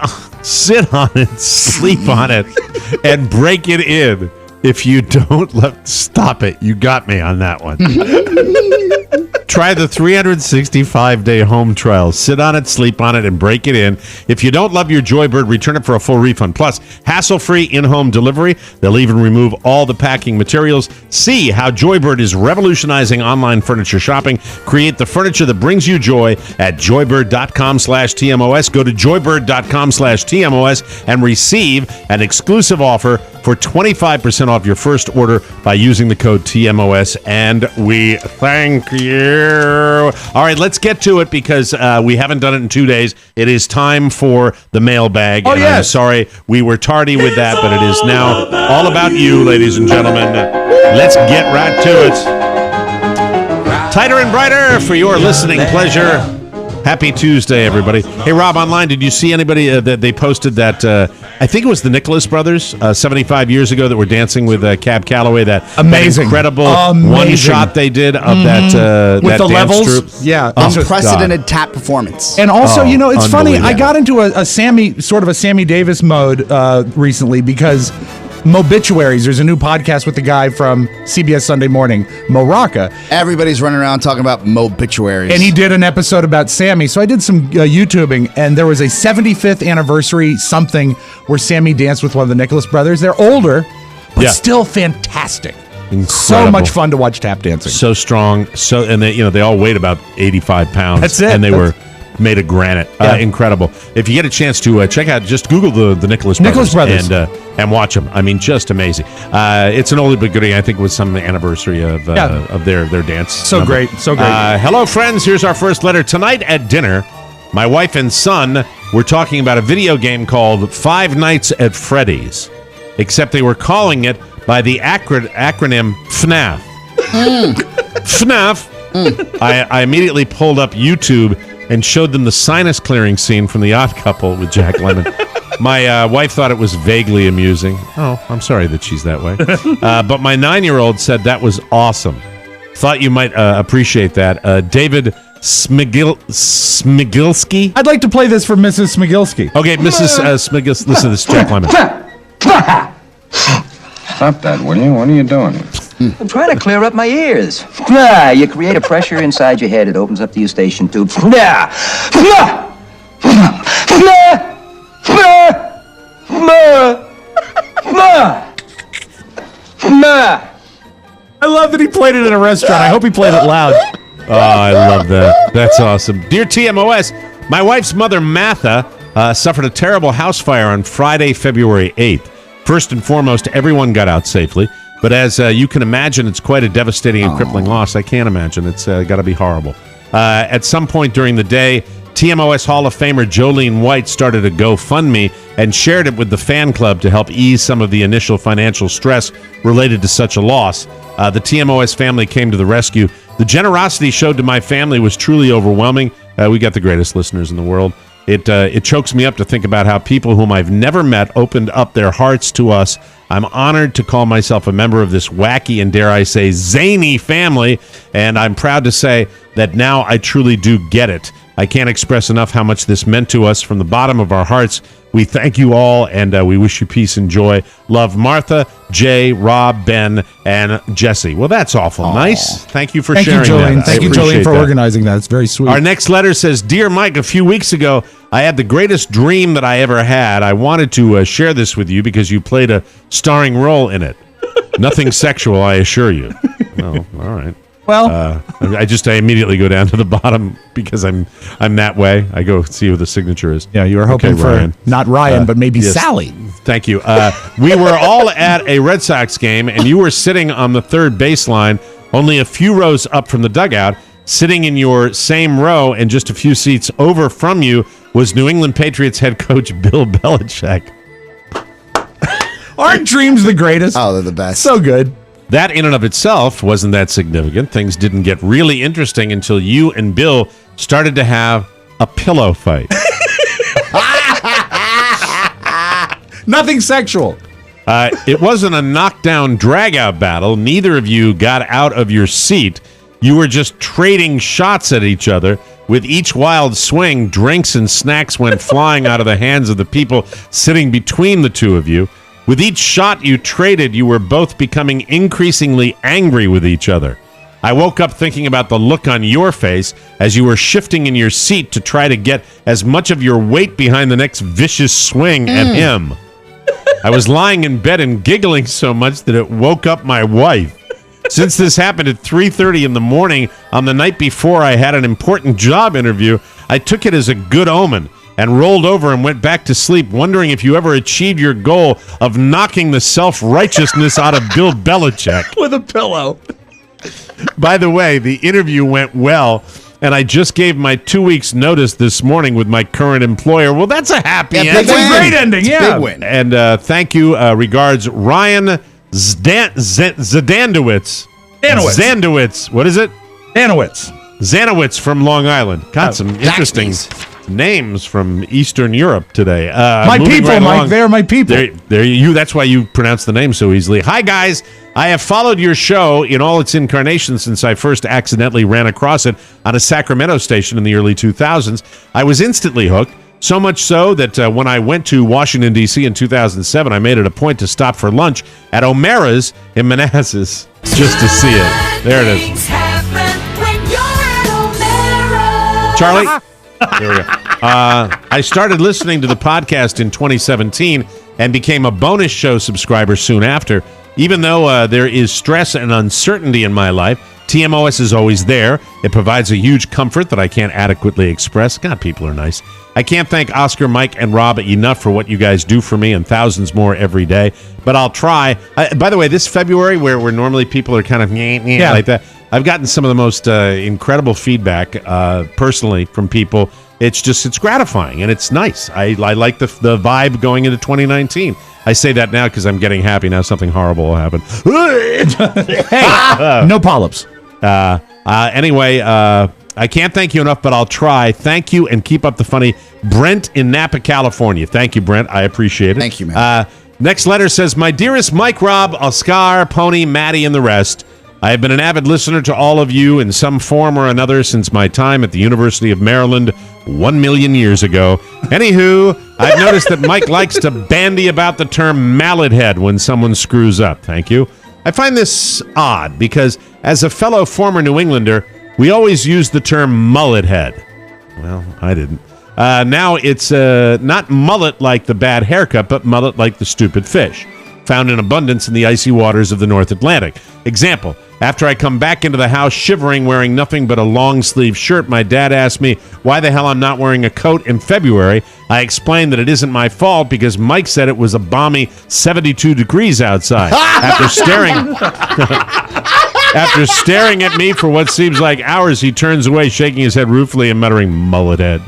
on it, sleep on it, and break it in. If you don't stop it, you got me on that one. Try the 365-day home trial. Sit on it, sleep on it, and break it in. If you don't love your Joybird, return it for a full refund. Plus, hassle-free in-home delivery. They'll even remove all the packing materials. See how Joybird is revolutionizing online furniture shopping. Create the furniture that brings you joy at joybird.com/TMOS. Go to joybird.com/TMOS and receive an exclusive offer for 25% off your first order by using the code TMOS, and we thank you. All right, let's get to it because we haven't done it in 2 days. It is time for the mailbag. Oh, and yes. I'm sorry we were tardy with that, but it is now all about you, ladies and gentlemen. Let's get right to it. Tighter and brighter for your listening pleasure. Happy Tuesday, everybody. Hey, Rob, online, did you see anybody that they posted that, I think it was the Nicholas brothers, 75 years ago, that were dancing with Cab Calloway, that Amazing. incredible Amazing. one shot they did of that With that the dance levels? troupe. Yeah. Unprecedented tap performance. And also, it's funny. I unbelievable. got into a Sammy Davis mode recently because Mobituaries. There's a new podcast with the guy from CBS Sunday Morning, Mo Rocca. Everybody's running around talking about Mobituaries. And he did an episode about Sammy. So I did some YouTubing, and there was a 75th anniversary something where Sammy danced with one of the Nicholas brothers. They're older, but Yeah. still fantastic. Incredible. So much fun to watch tap dancing. So strong. And they all weighed about 85 pounds. That's it. And they were made of granite. Yeah. Incredible. If you get a chance to check out, just Google the Nicholas Brothers. And watch them. I mean, just amazing. It's an oldie but goodie. I think it was some anniversary of their dance. So number. great. So great. Hello, friends. Here's our first letter. Tonight at dinner, my wife and son were talking about a video game called Five Nights at Freddy's, except they were calling it by the acronym FNAF. FNAF. I immediately pulled up YouTube and showed them the sinus clearing scene from The Odd Couple with Jack Lemmon. My wife thought it was vaguely amusing. Oh, I'm sorry that she's that way. But my 9-year-old said that was awesome. Thought you might appreciate that. David Smigilski. I'd like to play this for Mrs. Smigilski. Okay, Mrs. Smigilski. Listen to this, Jack Lemmon. Stop that, will you? What are you doing? I'm trying to clear up my ears. You create a pressure inside your head. It opens up the eustachian tube. I love that he played it in a restaurant. I hope he played it loud. Oh, I love that. That's awesome. Dear TMOS, my wife's mother, Martha, suffered a terrible house fire on Friday, February 8th. First and foremost, everyone got out safely. But as you can imagine, it's quite a devastating and crippling loss. I can't imagine. It's got to be horrible. At some point during the day, TMOS Hall of Famer Jolene White started a GoFundMe and shared it with the fan club to help ease some of the initial financial stress related to such a loss. The TMOS family came to the rescue. The generosity showed to my family was truly overwhelming. We got the greatest listeners in the world. It chokes me up to think about how people whom I've never met opened up their hearts to us. I'm honored to call myself a member of this wacky and, dare I say, zany family, and I'm proud to say that now I truly do get it. I can't express enough how much this meant to us from the bottom of our hearts. We thank you all, and we wish you peace and joy. Love, Martha, Jay, Rob, Ben, and Jesse. Well, that's awful nice. Thank you for sharing that. Thank you, Jolene, for organizing that. It's very sweet. Our next letter says, Dear Mike, a few weeks ago, I had the greatest dream that I ever had. I wanted to share this with you because you played a starring role in it. Nothing sexual, I assure you. Oh, all right. Well, I immediately go down to the bottom because I'm that way. I go see who the signature is. yeah, you were hoping for Ryan. not Ryan, but maybe yes. Sally. Thank you. We were all at a Red Sox game, and you were sitting on the third baseline, only a few rows up from the dugout. Sitting in your same row and just a few seats over from you was New England Patriots head coach Bill Belichick. Aren't dreams the greatest? Oh, they're the best. So good. That in and of itself wasn't that significant. Things didn't get really interesting until you and Bill started to have a pillow fight. Nothing sexual. It wasn't a knockdown, drag-out battle. Neither of you got out of your seat. You were just trading shots at each other. With each wild swing, drinks and snacks went flying out of the hands of the people sitting between the two of you. With each shot you traded, you were both becoming increasingly angry with each other. I woke up thinking about the look on your face as you were shifting in your seat to try to get as much of your weight behind the next vicious swing at him. I was lying in bed and giggling so much that it woke up my wife. Since this happened at 3:30 in the morning on the night before I had an important job interview, I took it as a good omen. and rolled over and went back to sleep, wondering if you ever achieved your goal of knocking the self-righteousness out of Bill Belichick. With a pillow. By the way, the interview went well, and I just gave my 2 weeks notice this morning with my current employer. Well, that's a happy ending. That's a great ending, yeah. Big win. And thank you. Regards, Ryan Zdandowitz. Zandowitz. What is it? Zanowitz from Long Island. Got some interesting names from Eastern Europe today. My people, right Mike. They're my people. That's why you pronounce the name so easily. Hi, guys. I have followed your show in all its incarnations since I first accidentally ran across it on a Sacramento station in the early 2000s. I was instantly hooked, so much so that when I went to Washington, D.C. in 2007, I made it a point to stop for lunch at O'Mara's in Manassas just to see it. There it is. Charlie? There we go. I started listening to the podcast in 2017 and became a bonus show subscriber soon after. Even though there is stress and uncertainty in my life, TMOS is always there. It provides a huge comfort that I can't adequately express. God, people are nice. I can't thank Oscar, Mike, and Rob enough for what you guys do for me and thousands more every day. But I'll try. By the way, this February, where normally people are kind of like that, I've gotten some of the most incredible feedback personally from people. It's gratifying, and it's nice. I like the vibe going into 2019. I say that now because I'm getting happy. Now something horrible will happen. Hey, no polyps. Anyway, I can't thank you enough, but I'll try. Thank you, and keep up the funny. Brent in Napa, California. Thank you, Brent. I appreciate it. Thank you, man. Next letter says, my dearest Mike, Rob, Oscar, Pony, Maddie, and the rest, I have been an avid listener to all of you in some form or another since my time at the University of Maryland 1 million years ago. Anywho, I've noticed that Mike likes to bandy about the term mallet head when someone screws up. Thank you. I find this odd because as a fellow former New Englander, we always use the term mullet head. Well, I didn't. Now it's not mullet like the bad haircut, but mullet like the stupid fish, found in abundance in the icy waters of the North Atlantic. Example, after I come back into the house shivering, wearing nothing but a long-sleeve shirt, my dad asked me why the hell I'm not wearing a coat in February. I explained that it isn't my fault because Mike said it was a balmy 72 degrees outside. After staring at me for what seems like hours, he turns away, shaking his head ruefully and muttering, mullet head.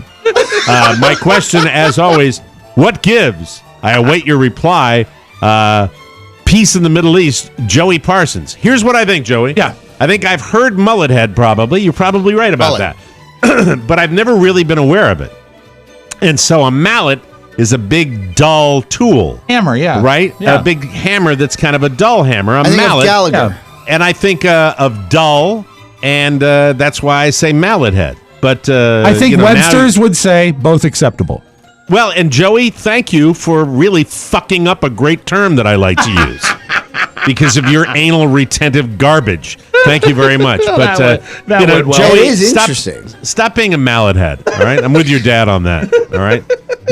My question, as always, what gives? I await your reply. Peace in the Middle East, Joey Parsons. Here's what I think, Joey. Yeah. I think I've heard mullet head probably. You're probably right about that. But I've never really been aware of it. And so a mallet is a big, dull tool. Hammer, yeah. Right? Yeah. A big hammer that's kind of a dull hammer. A mallet. Gallagher. Yeah. And I think of dull, and that's why I say mallet head. But I think Webster's would say both acceptable. Well, and Joey, thank you for really fucking up a great term that I like to use because of your anal retentive garbage. Thank you very much. But Joey, it is interesting. Stop being a mallet head. All right, I'm with your dad on that. All right,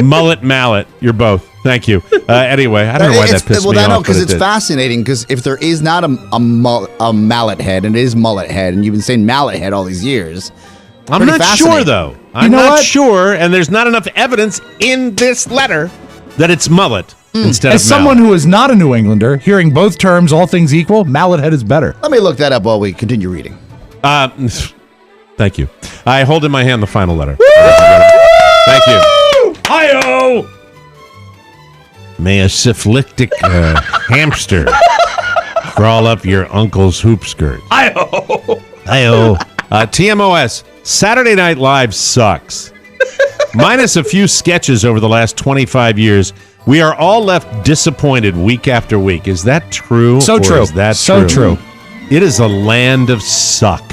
mallet. You're both. Thank you. Anyway, I don't know why that pissed me off. Because it's fascinating. Because if there is not a mallet head, and it is mullet head, and you've been saying mallet head all these years. I'm not sure, though. I'm not sure, and there's not enough evidence in this letter that it's mullet instead of As someone who is not a New Englander, hearing both terms, all things equal, mallet head is better. Let me look that up while we continue reading. Thank you. I hold in my hand the final letter. Thank you. Hi-oh! May a syphilitic hamster crawl up your uncle's hoop skirt. Hi-oh! Hi-oh. TMOS, Saturday Night Live sucks. Minus a few sketches over the last 25 years, we are all left disappointed week after week. Is that true? So true. Is that so true? It is a land of suck.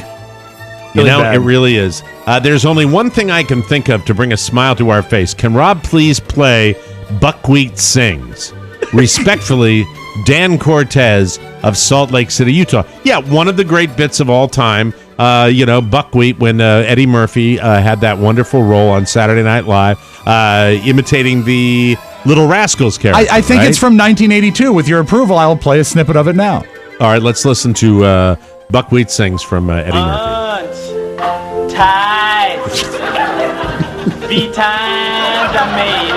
Really bad. It really is. There's only one thing I can think of to bring a smile to our face. Can Rob please play Buckwheat Sings? Respectfully, Dan Cortez of Salt Lake City, Utah. Yeah, one of the great bits of all time. Buckwheat, when Eddie Murphy had that wonderful role on Saturday Night Live, imitating the Little Rascals character. I think it's from 1982. With your approval, I'll play a snippet of it now. All right, let's listen to Buckwheat Sings from Eddie Murphy. Tight. 3 times I made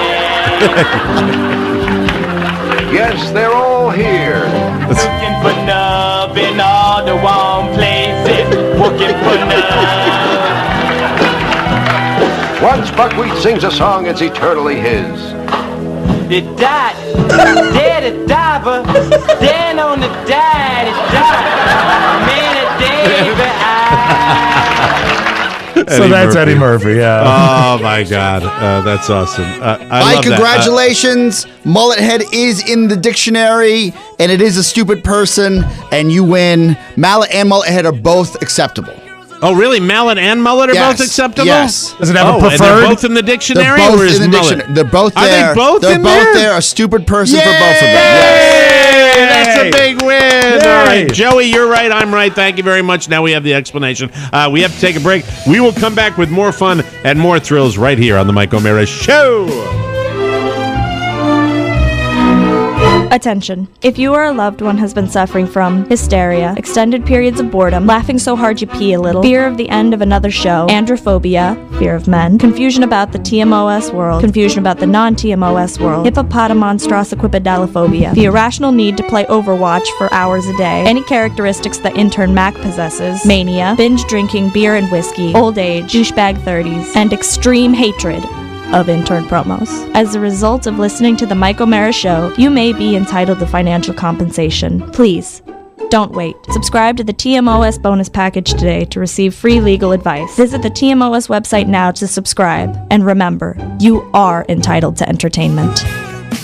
it. Yes, they're all here. Looking for love in all the wrong places. Looking for love. Once buckwheat sings a song, it's eternally his. It died, dead a diver, then on the died, it died. Many days So that's Eddie Murphy, yeah. Oh, my God. That's awesome. I Mike, love congratulations. Mullet head is in the dictionary, and it is a stupid person, and you win. Mallet and mullet head are both acceptable. Oh, really? Mallet and mullet are both acceptable? Yes. Does it have a And preferred? they're both in the dictionary? They're both or is in the mullet? dictionary. They're both Are there. they both They're in both there? there. A stupid person for both of them. Yay! Yes. That's a big win. Yay! All right, Joey, you're right. I'm right. Thank you very much. Now we have the explanation. We have to take a break. We will come back with more fun and more thrills right here on the Mike O'Meara Show. Attention. If you or a loved one has been suffering from hysteria, extended periods of boredom, laughing so hard you pee a little, fear of the end of another show, androphobia, fear of men, confusion about the TMOS world, confusion about the non-TMOS world, hippopotamonstrosiquipedalophobia, the irrational need to play Overwatch for hours a day, any characteristics that intern Mac possesses, mania, binge drinking beer and whiskey, old age, douchebag 30s, and extreme hatred of intern promos. As a result of listening to the Mike O'Meara Show, you may be entitled to financial compensation. Please, don't wait. Subscribe to the TMOS bonus package today to receive free legal advice. Visit the TMOS website now to subscribe. And remember, you are entitled to entertainment.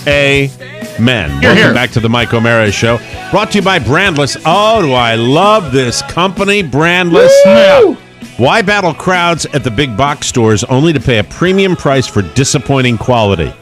Amen. Welcome back to the Mike O'Meara Show. Brought to you by Brandless. Oh, do I love this company, Brandless. Woo! Why battle crowds at the big box stores only to pay a premium price for disappointing quality?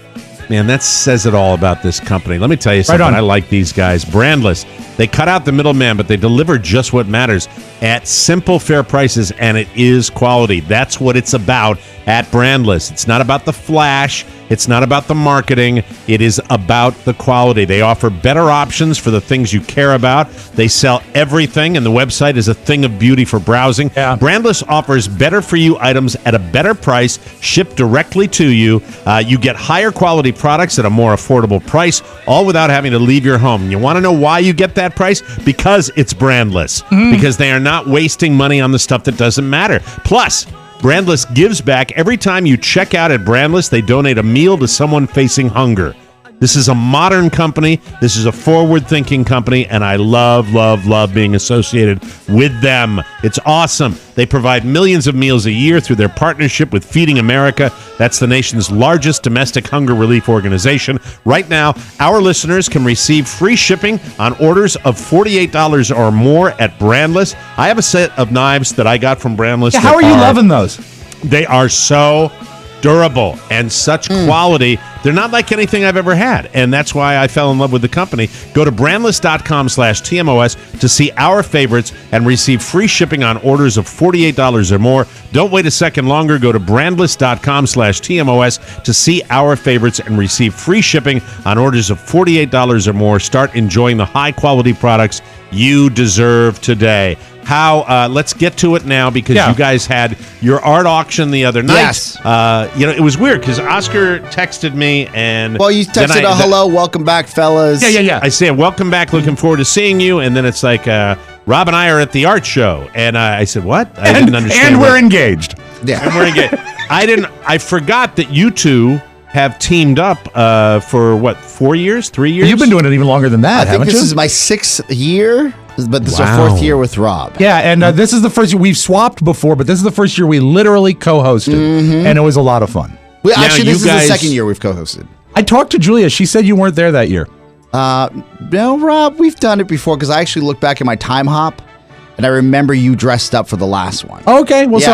Man, that says it all about this company. Let me tell you something. Right on. I like these guys. Brandless. They cut out the middleman, but they deliver just what matters at simple, fair prices, and it is quality. That's what it's about at Brandless. It's not about the flash. It's not about the marketing. It is about the quality. They offer better options for the things you care about. They sell everything, and the website is a thing of beauty for browsing. Yeah. Brandless offers better-for-you items at a better price, shipped directly to you. You get higher quality products at a more affordable price, all without having to leave your home. You want to know why you get that price? Because it's Brandless. Because they are not wasting money on the stuff that doesn't matter. Plus, Brandless gives back. Every time you check out at Brandless, they donate a meal to someone facing hunger. This is a modern company. This is a forward-thinking company, and I love, love, love being associated with them. It's awesome. They provide millions of meals a year through their partnership with Feeding America. That's the nation's largest domestic hunger relief organization. Right now, our listeners can receive free shipping on orders of $48 or more at Brandless. I have a set of knives that I got from Brandless. Yeah, how are you loving those? They are so durable and such quality. They're not like anything I've ever had, and that's why I fell in love with the company. Go to brandless.com/TMOS to see our favorites and receive free shipping on orders of $48 or more. Don't wait a second longer. Go to brandless.com/TMOS to see our favorites and receive free shipping on orders of $48 or more. Start enjoying the high-quality products you deserve today. Let's get to it now, because you guys had your art auction the other night. Yes. It was weird because Oscar texted me and... Well, you texted hello, welcome back, fellas. Yeah. I said, welcome back, looking forward to seeing you. And then it's like, Rob and I are at the art show. And I said, what? I didn't understand. And we're engaged. Yeah. And we're engaged. I forgot that you two have teamed up for, 4 years, 3 years? You've been doing it even longer than that, I think haven't this you? is my 6th year, but this is our 4th year with Rob. Yeah, and this is the first year we've swapped before, but this is the first year we literally co-hosted, and it was a lot of fun. Well, actually, this is the second year we've co-hosted. I talked to Julia. She said you weren't there that year. No, Rob, we've done it before, because I actually looked back at my time hop, and I remember you dressed up for the last one. Okay, well, so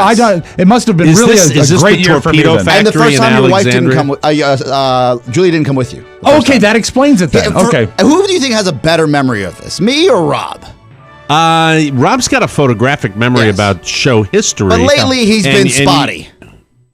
it must have been really a great year for me then. And the first time your wife didn't come with, Julia didn't come with you. Okay, that explains it then. Okay. Who do you think has a better memory of this, me or Rob? Rob's got a photographic memory about show history. But lately he's been spotty.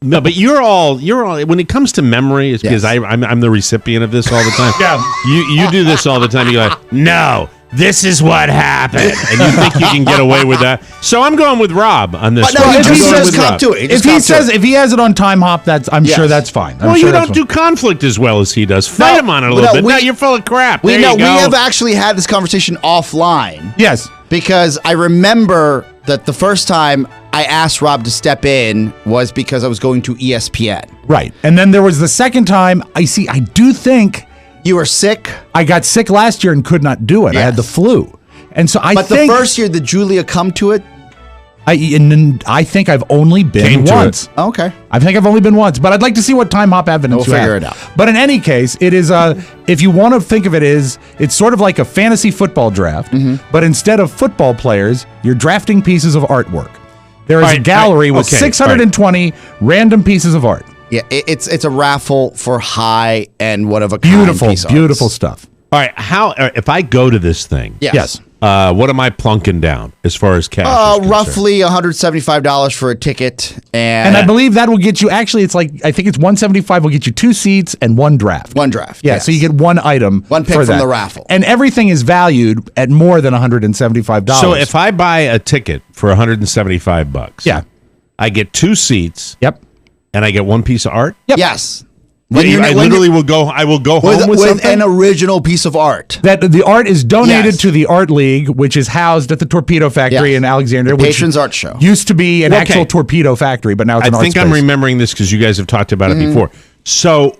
No, but you're all when it comes to memory, it's because I'm the recipient of this all the time. Yeah. You do this all the time. You go, no, this is what happened. And you think you can get away with that? So I'm going with Rob on this. But no, one. if I'm he going says with cop Rob. to it, If he has it on time hop, I'm sure that's fine. Well, you don't do conflict as well as he does. Fight him on it a little bit. No, you're full of crap. We There you go. We have actually had this conversation offline. Yes. Because I remember that the first time I asked Rob to step in was because I was going to ESPN. Right. And then there was the second time. I do think you were sick. I got sick last year and could not do it. Yes. I had the flu. And so But the first year, did Julia come to it? I think I've only been once. Okay. I think I've only been once, but I'd like to see what time hop evidence We'll you figure have. it out. But in any case, it is if you want to think of it as, it's sort of like a fantasy football draft, but instead of football players, you're drafting pieces of artwork. There is a gallery with 620 random pieces of art. Yeah, it's a raffle for high and one of a kind Beautiful stuff. All right, if I go to this thing? Yes. What am I plunking down as far as cash? is concerned? Roughly $175 for a ticket, and I believe that will get you. Actually, it's like I think it's $175 will get you 2 seats and 1 draft. 1 draft. Yeah, yes. so you get 1 item, one pick for from that. the raffle, and everything is valued at more than $175. So if I buy a ticket for $175, yeah, I get 2 seats. Yep, and I get 1 piece of art. Yep. Yes. I literally will go. I will go home with something? an original piece of art. That the art is donated to the Art League, which is housed at the Torpedo Factory in Alexandria. The Patrons Art Show used to be an actual torpedo factory, but now it's an art I think I'm space. remembering this because you guys have talked about it before. So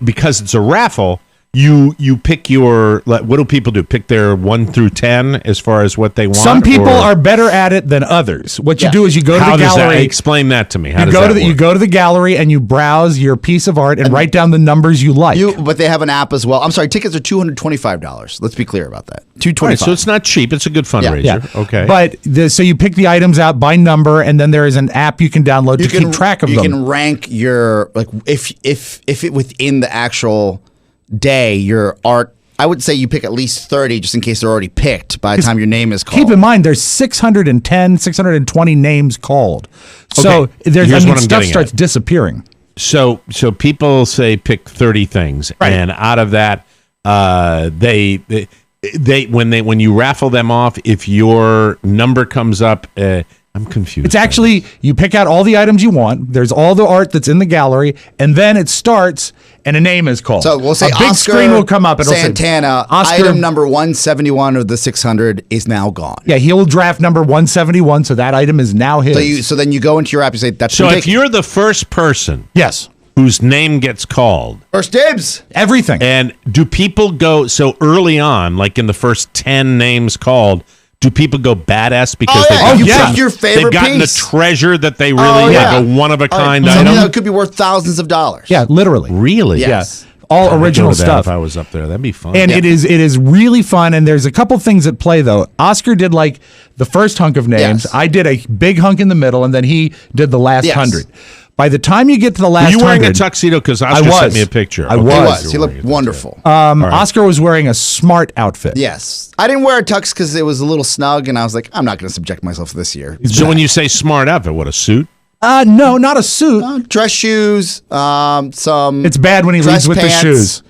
because it's a raffle, you pick your. What do people do? Pick their 1 through 10 as far as what they want. Some people are better at it than others. What you do is you go to the gallery. Explain that to me. How you does go that to the, work? you go to the gallery and you browse your piece of art and write down the numbers you like. But they have an app as well. I'm sorry, tickets are $225. Let's be clear about that. $225. Right, so it's not cheap. It's a good fundraiser. Yeah. Okay. But so you pick the items out by number, and then there is an app you can download to keep track of them. You can rank your if it within the actual day your art. I would say you pick at least 30 just in case they're already picked by the time your name is called. Keep in mind, there's 620 names called. So stuff starts disappearing. So people say pick 30 things, and out of that, when you raffle them off, if your number comes up, I'm confused. It's actually, you pick out all the items you want. There's all the art that's in the gallery, and then it starts, and a name is called. So we'll say a big Oscar screen will come up. It'll Santana, say, Oscar, item number 171 of the 600 is now gone. Yeah, he'll draft number 171, so that item is now his. So then you go into your app, you say, that's so if you're the first person whose name gets called. First dibs. Everything. And do people go, so early on, like in the first 10 names called, do people go badass because pick your favorite they've gotten piece. a treasure that they really have, a one-of-a-kind item? That could be worth thousands of dollars. Yeah, literally. Really? Yes. Yeah. All original stuff. If I was up there, that'd be fun. And it is really fun. And there's a couple things at play though. Oscar did like the first hunk of names. Yes. I did a big hunk in the middle, and then he did the last 100. By the time you get to the last 100, were you wearing a tuxedo? Because Oscar sent me a picture. I was. He looked wonderful. Oscar was wearing a smart outfit. Yes. I didn't wear a tux because it was a little snug, and I was like, I'm not going to subject myself this year. So when you say smart outfit, what, a suit? No, not a suit. Dress shoes, some. It's bad when he leaves with the shoes.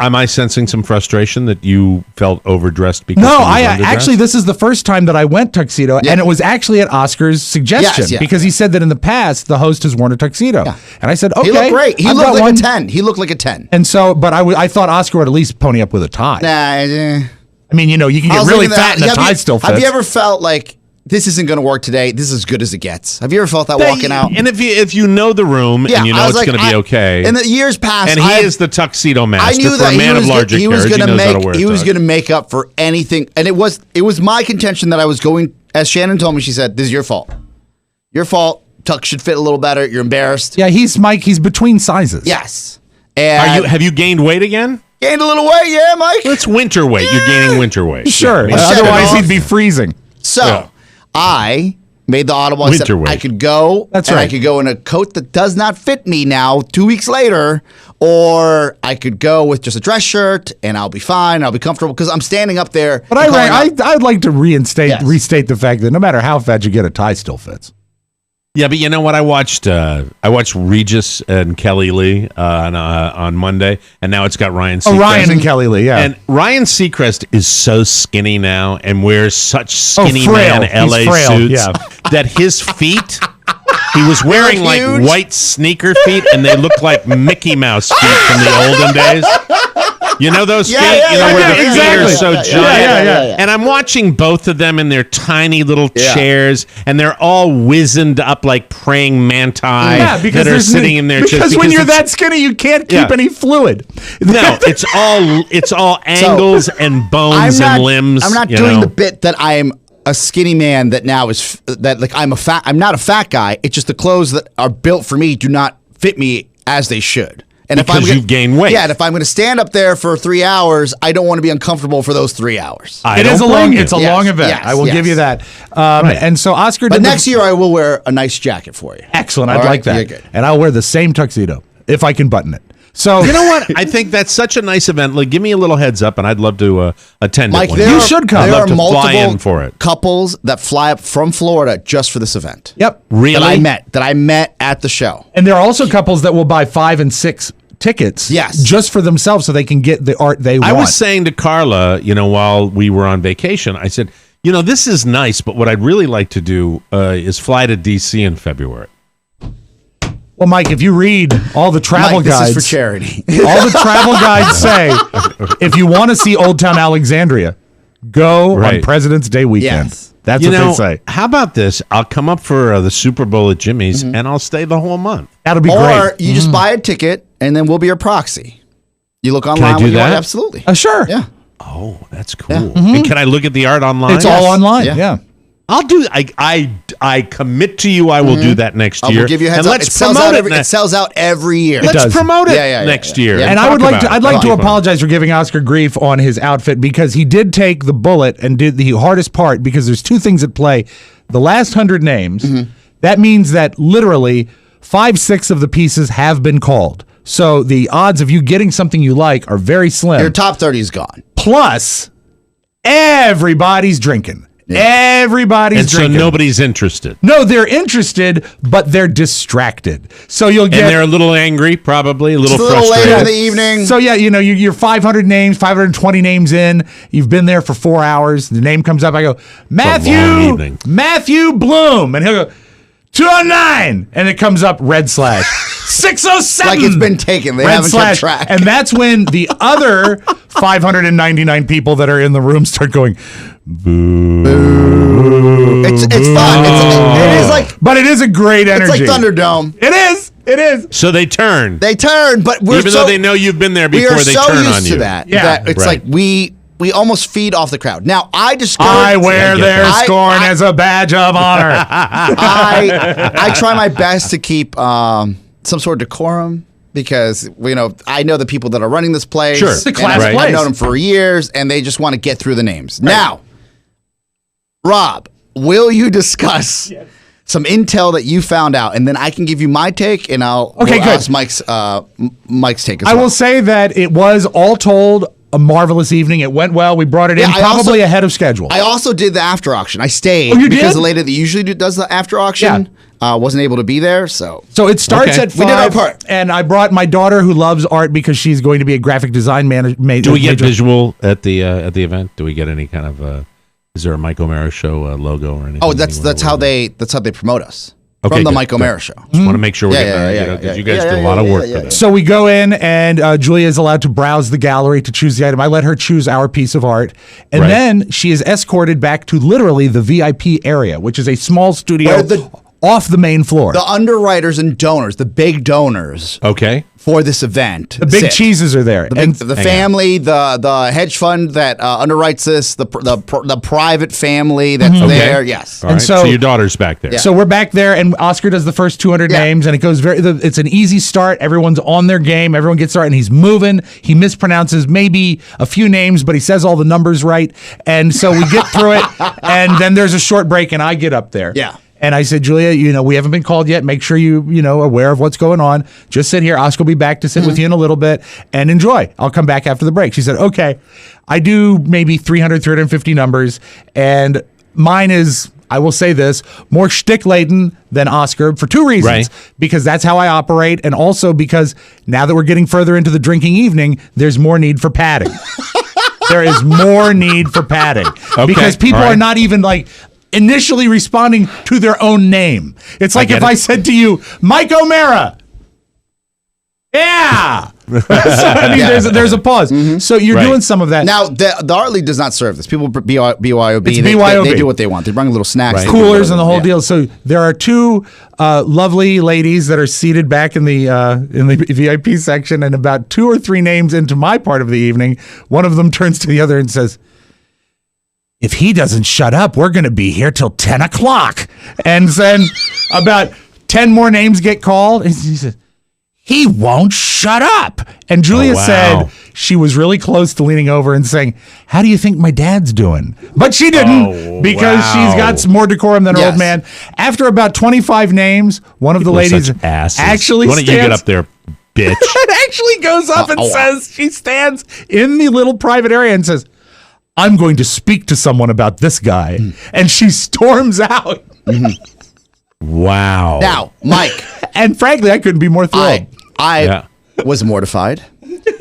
Am I sensing some frustration that you felt overdressed because No, he was I underdressed? actually, this is the first time that I went tuxedo, and it was actually at Oscar's suggestion because he said that in the past the host has worn a tuxedo, and I said, okay, he looked great. He I've looked got like one. a 10. He looked like a 10. And so, but I thought Oscar would at least pony up with a tie. I mean, you can get really fat and a tie still fits. Have you ever felt like this isn't going to work today? This is as good as it gets. Have you ever felt that walking out? And if you know the room and you know it's going to be okay. In the years past, and he is the tuxedo master. I knew for that a man of larger he was carriage. going to make up for anything, and it was my contention that I was going. As Shannon told me, she said, "This is your fault. Your fault. Tux should fit a little better. You're embarrassed." Yeah, he's Mike. He's between sizes. Yes. And have you gained weight again? Gained a little weight, yeah, Mike. It's winter weight. You're gaining winter weight. Sure. Yeah, Otherwise, he'd be freezing. So I made the audible. I said I could go. That's and right. I could go in a coat that does not fit me now 2 weeks later, or I could go with just a dress shirt and I'll be fine. I'll be comfortable because I'm standing up there. But I'd like to restate the fact that no matter how fat you get, a tie still fits. Yeah, but you know what? I watched Regis and Kelly Lee on Monday, and now it's got Ryan Seacrest. Oh, Ryan and Kelly Lee, yeah. And Ryan Seacrest is so skinny now and wears such skinny frail. man LA He's frail, suits yeah. that his feet, he was wearing like huge. white sneaker feet, and they looked like Mickey Mouse feet from the olden days. You know those feet? Where the feet are so giant. Yeah. And I'm watching both of them in their tiny little chairs, and they're all wizened up like praying manti because that are sitting in their chairs. Because when you're that skinny, you can't keep any fluid. No, it's all angles and bones and limbs. I'm not doing the bit that I'm a skinny man that now is that like I'm not a fat guy. It's just the clothes that are built for me do not fit me as they should. And because you've gained weight. Yeah, and if I'm going to stand up there for 3 hours, I don't want to be uncomfortable for those 3 hours. It's a long event. Yes, I will give you that. And so Oscar, but next year I will wear a nice jacket for you. Excellent. All I'd right? like that. Yeah, good. And I'll wear the same tuxedo if I can button it. So you know what? I think that's such a nice event. Like, give me a little heads up, and I'd love to attend Mike, it. You should come. There I'd are love to fly in multiple for it. couples that fly up from Florida just for this event. Yep. Really? That I met at the show. And there are also couples that will buy 5 and 6 tickets just for themselves so they can get the art they want. I was saying to Carla, while we were on vacation, I said, this is nice, but what I'd really like to do is fly to D.C. in February. Well, Mike, if you read all the travel guides, this is for charity. All the travel guides say, if you want to see Old Town Alexandria, go on President's Day weekend. Yes. That's what they say. How about this? I'll come up for the Super Bowl at Jimmy's, and I'll stay the whole month. That'll be great. Or you just buy a ticket, and then we'll be your proxy. You look online. Can I do that? Absolutely. Sure. Yeah. Oh, that's cool. And can I look at the art online? It's all online. Yeah. I'll do. I commit to you. I will do that next year. We'll give you a heads and up. let's promote it. It sells out every year. Let's promote it next year. And I would like to. I'd like to apologize for giving Oscar grief on his outfit because he did take the bullet and did the hardest part because there's two things at play. The last 100 names. That means that literally 5/6 of the pieces have been called. So the odds of you getting something you like are very slim. Your top 30 is gone. Plus, everybody's drinking. Everybody's drinking. So nobody's interested. No, they're interested, but they're distracted. So you'll get. And they're a little angry, probably a little frustrated. frustrated. Late in the evening. So yeah, you're 500 names, 520 names in. You've been there for 4 hours. The name comes up. I go, Matthew Bloom, and he'll go 209, and it comes up red slash 607. Like it's been taken. They red haven't slash, kept track. and that's when the other 599 people that are in the room start going. Boo. It's fun. It is like, but it is a great energy. It's like Thunderdome. It is. So they turn, but even though they know you've been there before, they turn on you. We are so used to that. Yeah, it's like we almost feed off the crowd. Now I discovered I wear their scorn as a badge of honor. I try my best to keep some sort of decorum. Because I know the people that are running this place. Sure, it's a class place. I've known them for years, and they just want to get through the names. Right. Now, Rob, will you discuss some intel that you found out, and then I can give you my take, and we'll ask Mike's take as well. I will say that it was all told a marvelous evening. It went well. We brought it in probably ahead of schedule. I also did the after auction. I stayed because the lady that usually does the after auction wasn't able to be there. So it starts at 5. We did our part. And I brought my daughter who loves art because she's going to be a graphic design manager. Do we get visual at the event? Do we get any kind of is there a Mike O'Mara show logo or anything? Oh, that's how they promote us. Okay, from the Mike O'Mara show. Just want to make sure we're getting because you guys did a lot of work for that. So we go in and Julia is allowed to browse the gallery to choose the item. I let her choose our piece of art. And then she is escorted back to literally the VIP area, which is a small studio off the main floor. The underwriters and donors, the big donors. Okay. For this event. The big cheeses are there. The family, the hedge fund that underwrites this, the private family that's there. Yes. All right. So your daughter's back there. Yeah. So we're back there, and Oscar does the first 200 names, and it goes it's an easy start. Everyone's on their game. Everyone gets started, and he's moving. He mispronounces maybe a few names, but he says all the numbers right. And so we get through it, and then there's a short break, and I get up there. Yeah. And I said, Julia, we haven't been called yet. Make sure aware of what's going on. Just sit here. Oscar will be back to sit with you in a little bit and enjoy. I'll come back after the break. She said, okay. I do maybe 300, 350 numbers, and mine is I will say this, more shtick-laden than Oscar for two reasons. Right. Because that's how I operate, and also because now that we're getting further into the drinking evening, there's more need for padding. There is more need for padding. Okay, because people all right. are not even like initially responding to their own name. It's like if I said to you, Mike O'Mara. Yeah. So, I mean, there's a pause. So you're doing some of that. Now, the Art League does not serve this. People BYOB. It's they, BYOB. They do what they want. They bring little snacks. They do Coolers whatever. and the whole Yeah. deal. So there are two lovely ladies that are seated back in the VIP section, and about 2 or 3 names into my part of the evening, one of them turns to the other and says, if he doesn't shut up, we're going to be here till 10 o'clock. And then about 10 more names get called. And he said, he won't shut up. And Julia said she was really close to leaning over and saying, how do you think my dad's doing? But she didn't because she's got some more decorum than her old man. After about 25 names, one of the ladies actually Why don't you get up there, bitch? it actually goes up and says, she stands in the little private area and says, I'm going to speak to someone about this guy. And she storms out. Wow. Now, Mike. And frankly, I couldn't be more thrilled. I was mortified,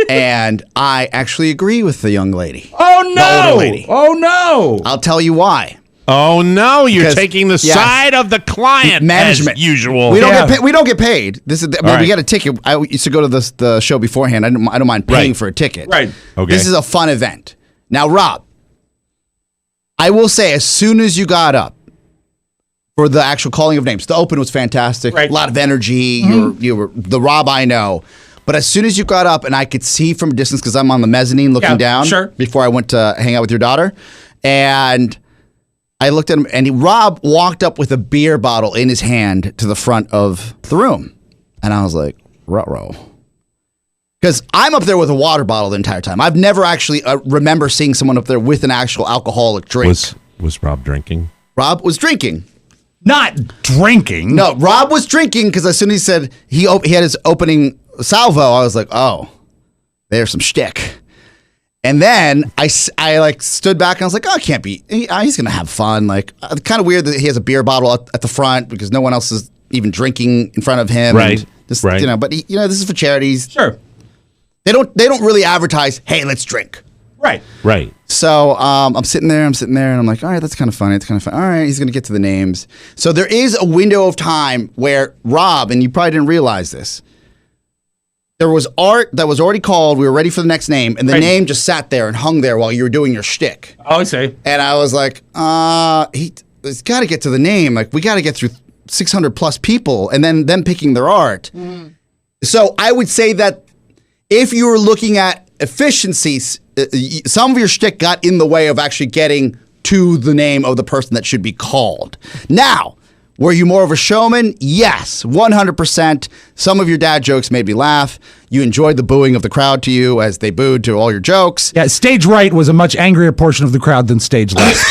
and I actually agree with the young lady. Oh, no. The older lady. Oh, no. I'll tell you why. Oh, no. You're taking the side of the client, management. as usual. We don't get paid. This is right. we got a ticket. I used to go to the show beforehand. I don't mind paying for a ticket. Right. Okay. This is a fun event. Now, Rob, I will say, as soon as you got up for the actual calling of names, the open was fantastic. Right. A lot of energy. You were the Rob I know. But as soon as you got up, and I could see from a distance because I'm on the mezzanine looking down before I went to hang out with your daughter, and I looked at him, and Rob walked up with a beer bottle in his hand to the front of the room. And I was like, ruh-roh. Because I'm up there with a water bottle the entire time. I've never actually remember seeing someone up there with an actual alcoholic drink. Was Rob drinking? Rob was drinking. Not drinking. No, Rob was drinking because as soon as he said he had his opening salvo, I was like, oh, there's some shtick. And then I like stood back and I was like, oh, it can't be. He's going to have fun. Like, kind of weird that he has a beer bottle at the front because no one else is even drinking in front of him. Right. Right. You know, but this is for charities. Sure. They don't really advertise, hey, let's drink. Right. Right. So I'm sitting there, and I'm like, all right, that's kind of funny. It's kind of fun. All right, he's going to get to the names. So there is a window of time where Rob, and you probably didn't realize this, there was art that was already called. We were ready for the next name, and the name just sat there and hung there while you were doing your shtick. Oh, I see. And I was like, he's got to get to the name. Like, we got to get through 600 plus people, and then them picking their art. So I would say that if you were looking at efficiencies, some of your shtick got in the way of actually getting to the name of the person that should be called. Now, were you more of a showman? Yes, 100%. Some of your dad jokes made me laugh. You enjoyed the booing of the crowd to you as they booed to all your jokes. Yeah, stage right was a much angrier portion of the crowd than stage left.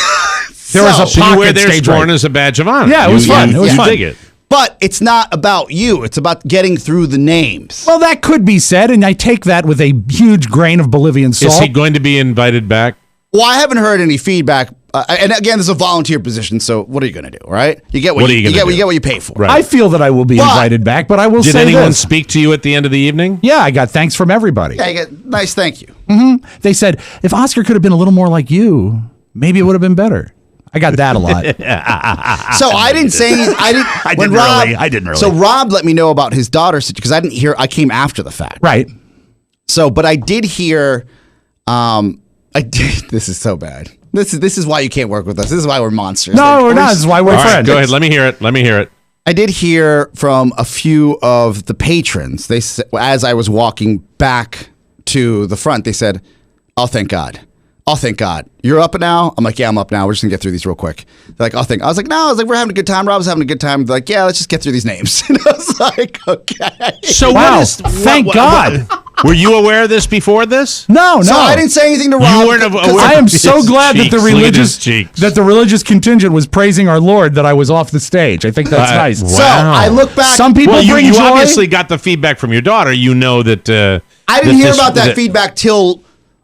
There was a So you wear pocket their stage scorn right. as a badge of honor. Yeah, it was fun. It was fun. Dig it. But it's not about you. It's about getting through the names. Well, that could be said, and I take that with a huge grain of Bolivian salt. Is he going to be invited back? Well, I haven't heard any feedback. And again, this is a volunteer position, so what are you going to do, right? You get what you get what you pay for. Right. I feel that I will be invited back, but I will Did say anyone this. speak to you at the end of the evening? Yeah, I got thanks from everybody. Yeah, you get nice thank you. They said, if Oscar could have been a little more like you, maybe it would have been better. I got that a lot. So I didn't say I didn't really. So Rob let me know about his daughter because I didn't hear. I came after the fact. Right. So, but I did hear. This is so bad. This is why you can't work with us. This is why we're monsters. No, we're not. This is why we're friends. Right, go ahead. Let me hear it. I did hear from a few of the patrons. They said, as I was walking back to the front, they said, "Oh, thank God. Oh, thank God. You're up now?" I'm like, "Yeah, I'm up now. We're just going to get through these real quick." They're like, "Oh, thank." I was like, "No." I was like, "We're having a good time. Rob's having a good time." They're like, "Yeah, let's just get through these names." And I was like, "Okay." So wow. Thank God. Were you aware of this before this? No. So I didn't say anything to Rob. You weren't aware. I am so glad that the religious contingent was praising our Lord that I was off the stage. I think that's nice. Wow. So I look back. Some people bring you joy. obviously got the feedback from your daughter. You know that. I didn't hear about that feedback till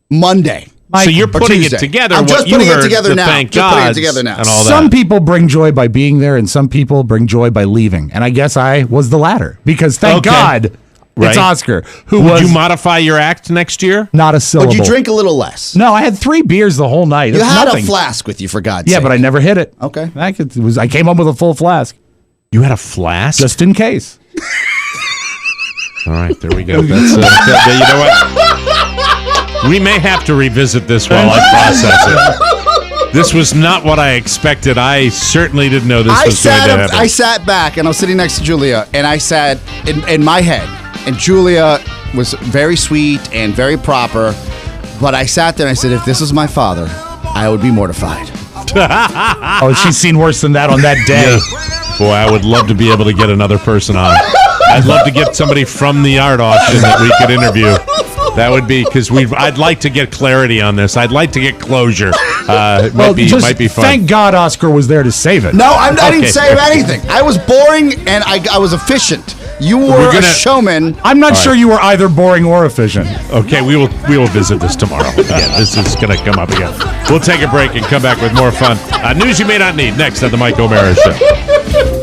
Monday. So you're putting it Tuesday. together. I'm what just you putting it heard, together the now. Thank Just putting it Gods together now. And all Some that. people bring joy by being there, and some people bring joy by leaving. And I guess I was the latter because thank God Right. it's Oscar who Would was you modify your act next year? not a syllable. Would you drink a little less? No, I had 3 beers the whole night. You It's had nothing. a flask with you, for God's Yeah, sake. but I never hit it. Okay. I came up with a full flask You had a flask? just in case. All right, there we go. That's you know what? We may have to revisit this while I process it. This was not what I expected. I certainly didn't know this was going to happen. I sat back, and I was sitting next to Julia, and I sat in my head, and Julia was very sweet and very proper, but I sat there and I said, if this was my father, I would be mortified. Oh, she's seen worse than that on that day. Yeah. Boy, I would love to be able to get another person on. I'd love to get somebody from the art auction that we could interview. That would be because I'd like to get clarity on this. I'd like to get closure. It might be fun. Thank God Oscar was there to save it. No, I didn't save anything. I was boring and I was efficient. You were a showman. I'm not sure you were either boring or efficient. Okay, we will visit this tomorrow. Again, this is going to come up again. We'll take a break and come back with more fun. News you may not need next on the Mike O'Mara Show.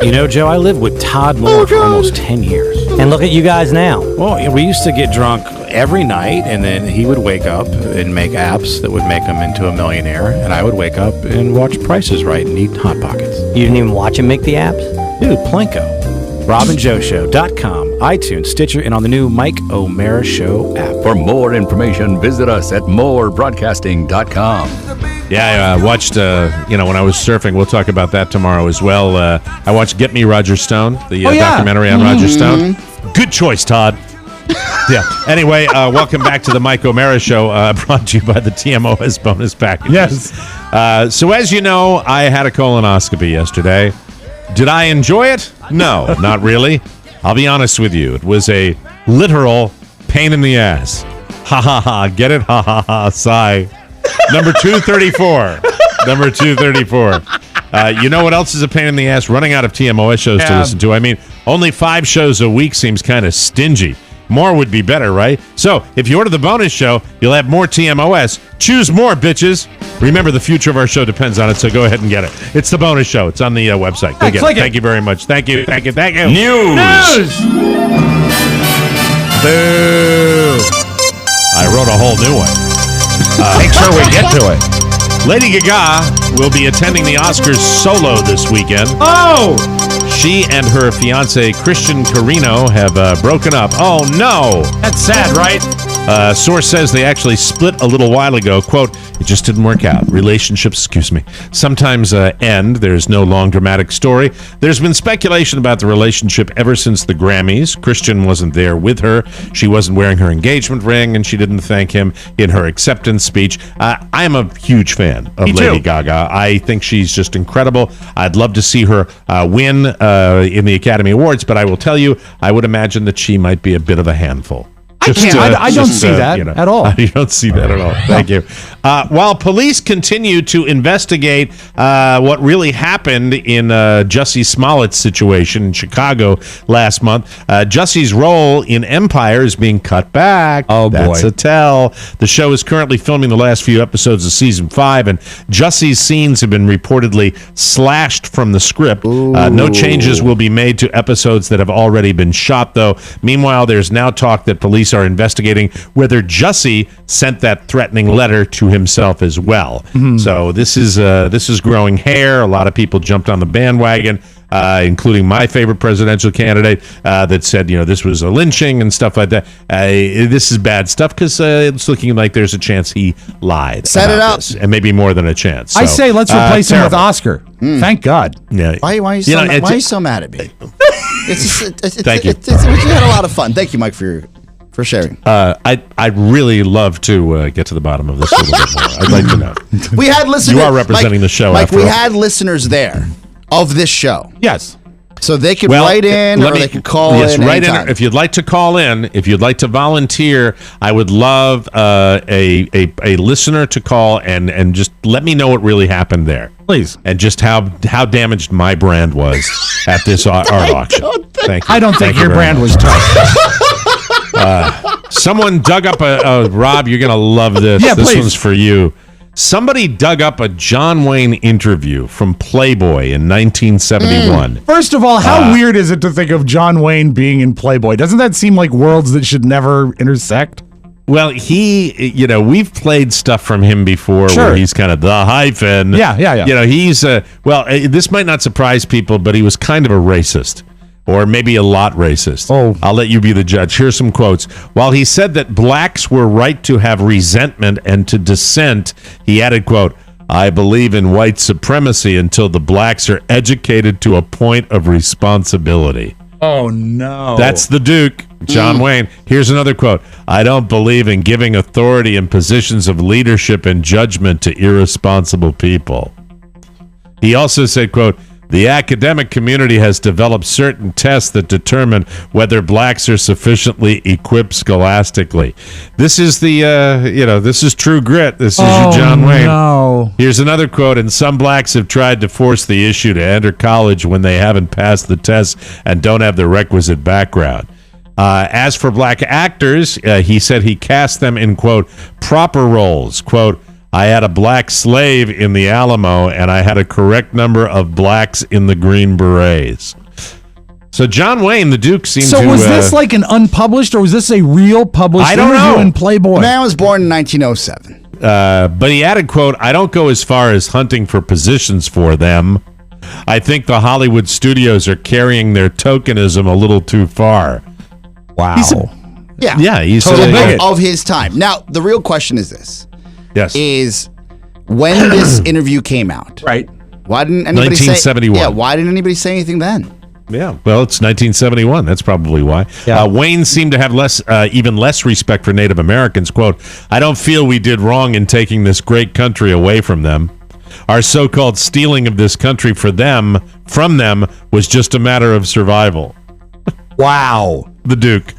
You know, Joe, I lived with Todd Moore for almost 10 years. And look at you guys now. Well, we used to get drunk every night, and then he would wake up and make apps that would make him into a millionaire, and I would wake up and watch Price is Right and eat Hot Pockets. You didn't even watch him make the apps? Dude, Plinko. RobandJoeShow.com, iTunes, Stitcher, and on the new Mike O'Mara Show app. For more information, visit us at morebroadcasting.com. Yeah, I watched, when I was surfing, we'll talk about that tomorrow as well. I watched Get Me Roger Stone, the documentary on Roger Stone. Good choice, Todd. Yeah. Anyway, welcome back to the Mike O'Mara Show, brought to you by the TMOS bonus package. Yes. So as you know, I had a colonoscopy yesterday. Did I enjoy it? No, not really. I'll be honest with you. It was a literal pain in the ass. Ha ha ha. Get it? Ha ha ha. Sigh. Number 234. Number 234. You know what else is a pain in the ass? Running out of TMOS shows to listen to. I mean, only 5 shows a week seems kind of stingy. More would be better, right? So, if you order the bonus show, you'll have more TMOS. Choose more, bitches. Remember, the future of our show depends on it, so go ahead and get it. It's the bonus show. It's on the website. Go get it. Thank you very much. Thank you. News! Boo! I wrote a whole new one. Make sure we get to it. Lady Gaga will be attending the Oscars solo this weekend. Oh! She and her fiancé, Christian Carino, have broken up. Oh, no. That's sad, right? Source says they actually split a little while ago. Quote, it just didn't work out. Relationships, sometimes end. There's no long dramatic story. There's been speculation about the relationship ever since the Grammys. Christian wasn't there with her. She wasn't wearing her engagement ring, and she didn't thank him in her acceptance speech. I am a huge fan of Lady Gaga. I think she's just incredible. I'd love to see her win in the Academy Awards, but I will tell you, I would imagine that she might be a bit of a handful. I don't see that at all. You don't see that at all. Thank you. While police continue to investigate what really happened in Jussie Smollett's situation in Chicago last month, Jussie's role in Empire is being cut back. Oh, boy. That's a tell. The show is currently filming the last few episodes of season 5, and Jussie's scenes have been reportedly slashed from the script. No changes will be made to episodes that have already been shot, though. Meanwhile, there's now talk that police are investigating whether Jussie sent that threatening letter to himself as well. So this is growing hair. A lot of people jumped on the bandwagon, including my favorite presidential candidate, that said, this was a lynching and stuff like that. This is bad stuff because it's looking like there's a chance he lied. Set it up, this, and maybe more than a chance. So, I say let's replace him with Oscar. Thank God. Yeah. Why are you so mad at me? Thank you. We had a lot of fun. Thank you, Mike, for sharing. I'd really love to get to the bottom of this a little bit more. I'd like to know. We had listeners. You are representing the show. Mike, we had listeners there of this show. Yes. So they could write in or they could call in. Yes, write anytime. in. If you'd like to call in, if you'd like to volunteer, I would love a listener to call and just let me know what really happened there. Please. And just how damaged my brand was at this art auction. Thank you. I don't think your brand was touched. Someone dug up Rob, you're going to love this. Yeah, this please. one's for you. Somebody dug up a John Wayne interview from Playboy in 1971. First of all, how weird is it to think of John Wayne being in Playboy? Doesn't that seem like worlds that should never intersect? Well, we've played stuff from him before where he's kind of the hyphen. Yeah. He's, this might not surprise people, but he was kind of a racist. Or maybe a lot racist. Oh. I'll let you be the judge. Here's some quotes. While he said that blacks were right to have resentment and to dissent, he added, quote, I believe in white supremacy until the blacks are educated to a point of responsibility. Oh, no. That's the Duke, John Wayne. Here's another quote. I don't believe in giving authority and positions of leadership and judgment to irresponsible people. He also said, quote, the academic community has developed certain tests that determine whether blacks are sufficiently equipped scholastically. This is this is true grit. This is your John Wayne. No. Here's another quote. And some blacks have tried to force the issue to enter college when they haven't passed the test and don't have the requisite background. As for black actors, he said he cast them in, quote, proper roles, quote, I had a black slave in the Alamo, and I had a correct number of blacks in the Green Berets. So John Wayne, the Duke, seemed to... So was this like an unpublished, or was this a real published interview in Playboy? The man was born in 1907. But he added, quote, I don't go as far as hunting for positions for them. I think the Hollywood studios are carrying their tokenism a little too far. Wow. He's of his time. Now, the real question is this. Yes. Is when this interview came out. Right. Why didn't anybody 1971. why didn't anybody say anything then? Yeah, well, it's 1971. That's probably why. Yeah. Wayne seemed to have even less respect for Native Americans. Quote, I don't feel we did wrong in taking this great country away from them. Our so-called stealing of this country from them was just a matter of survival. Wow. The Duke.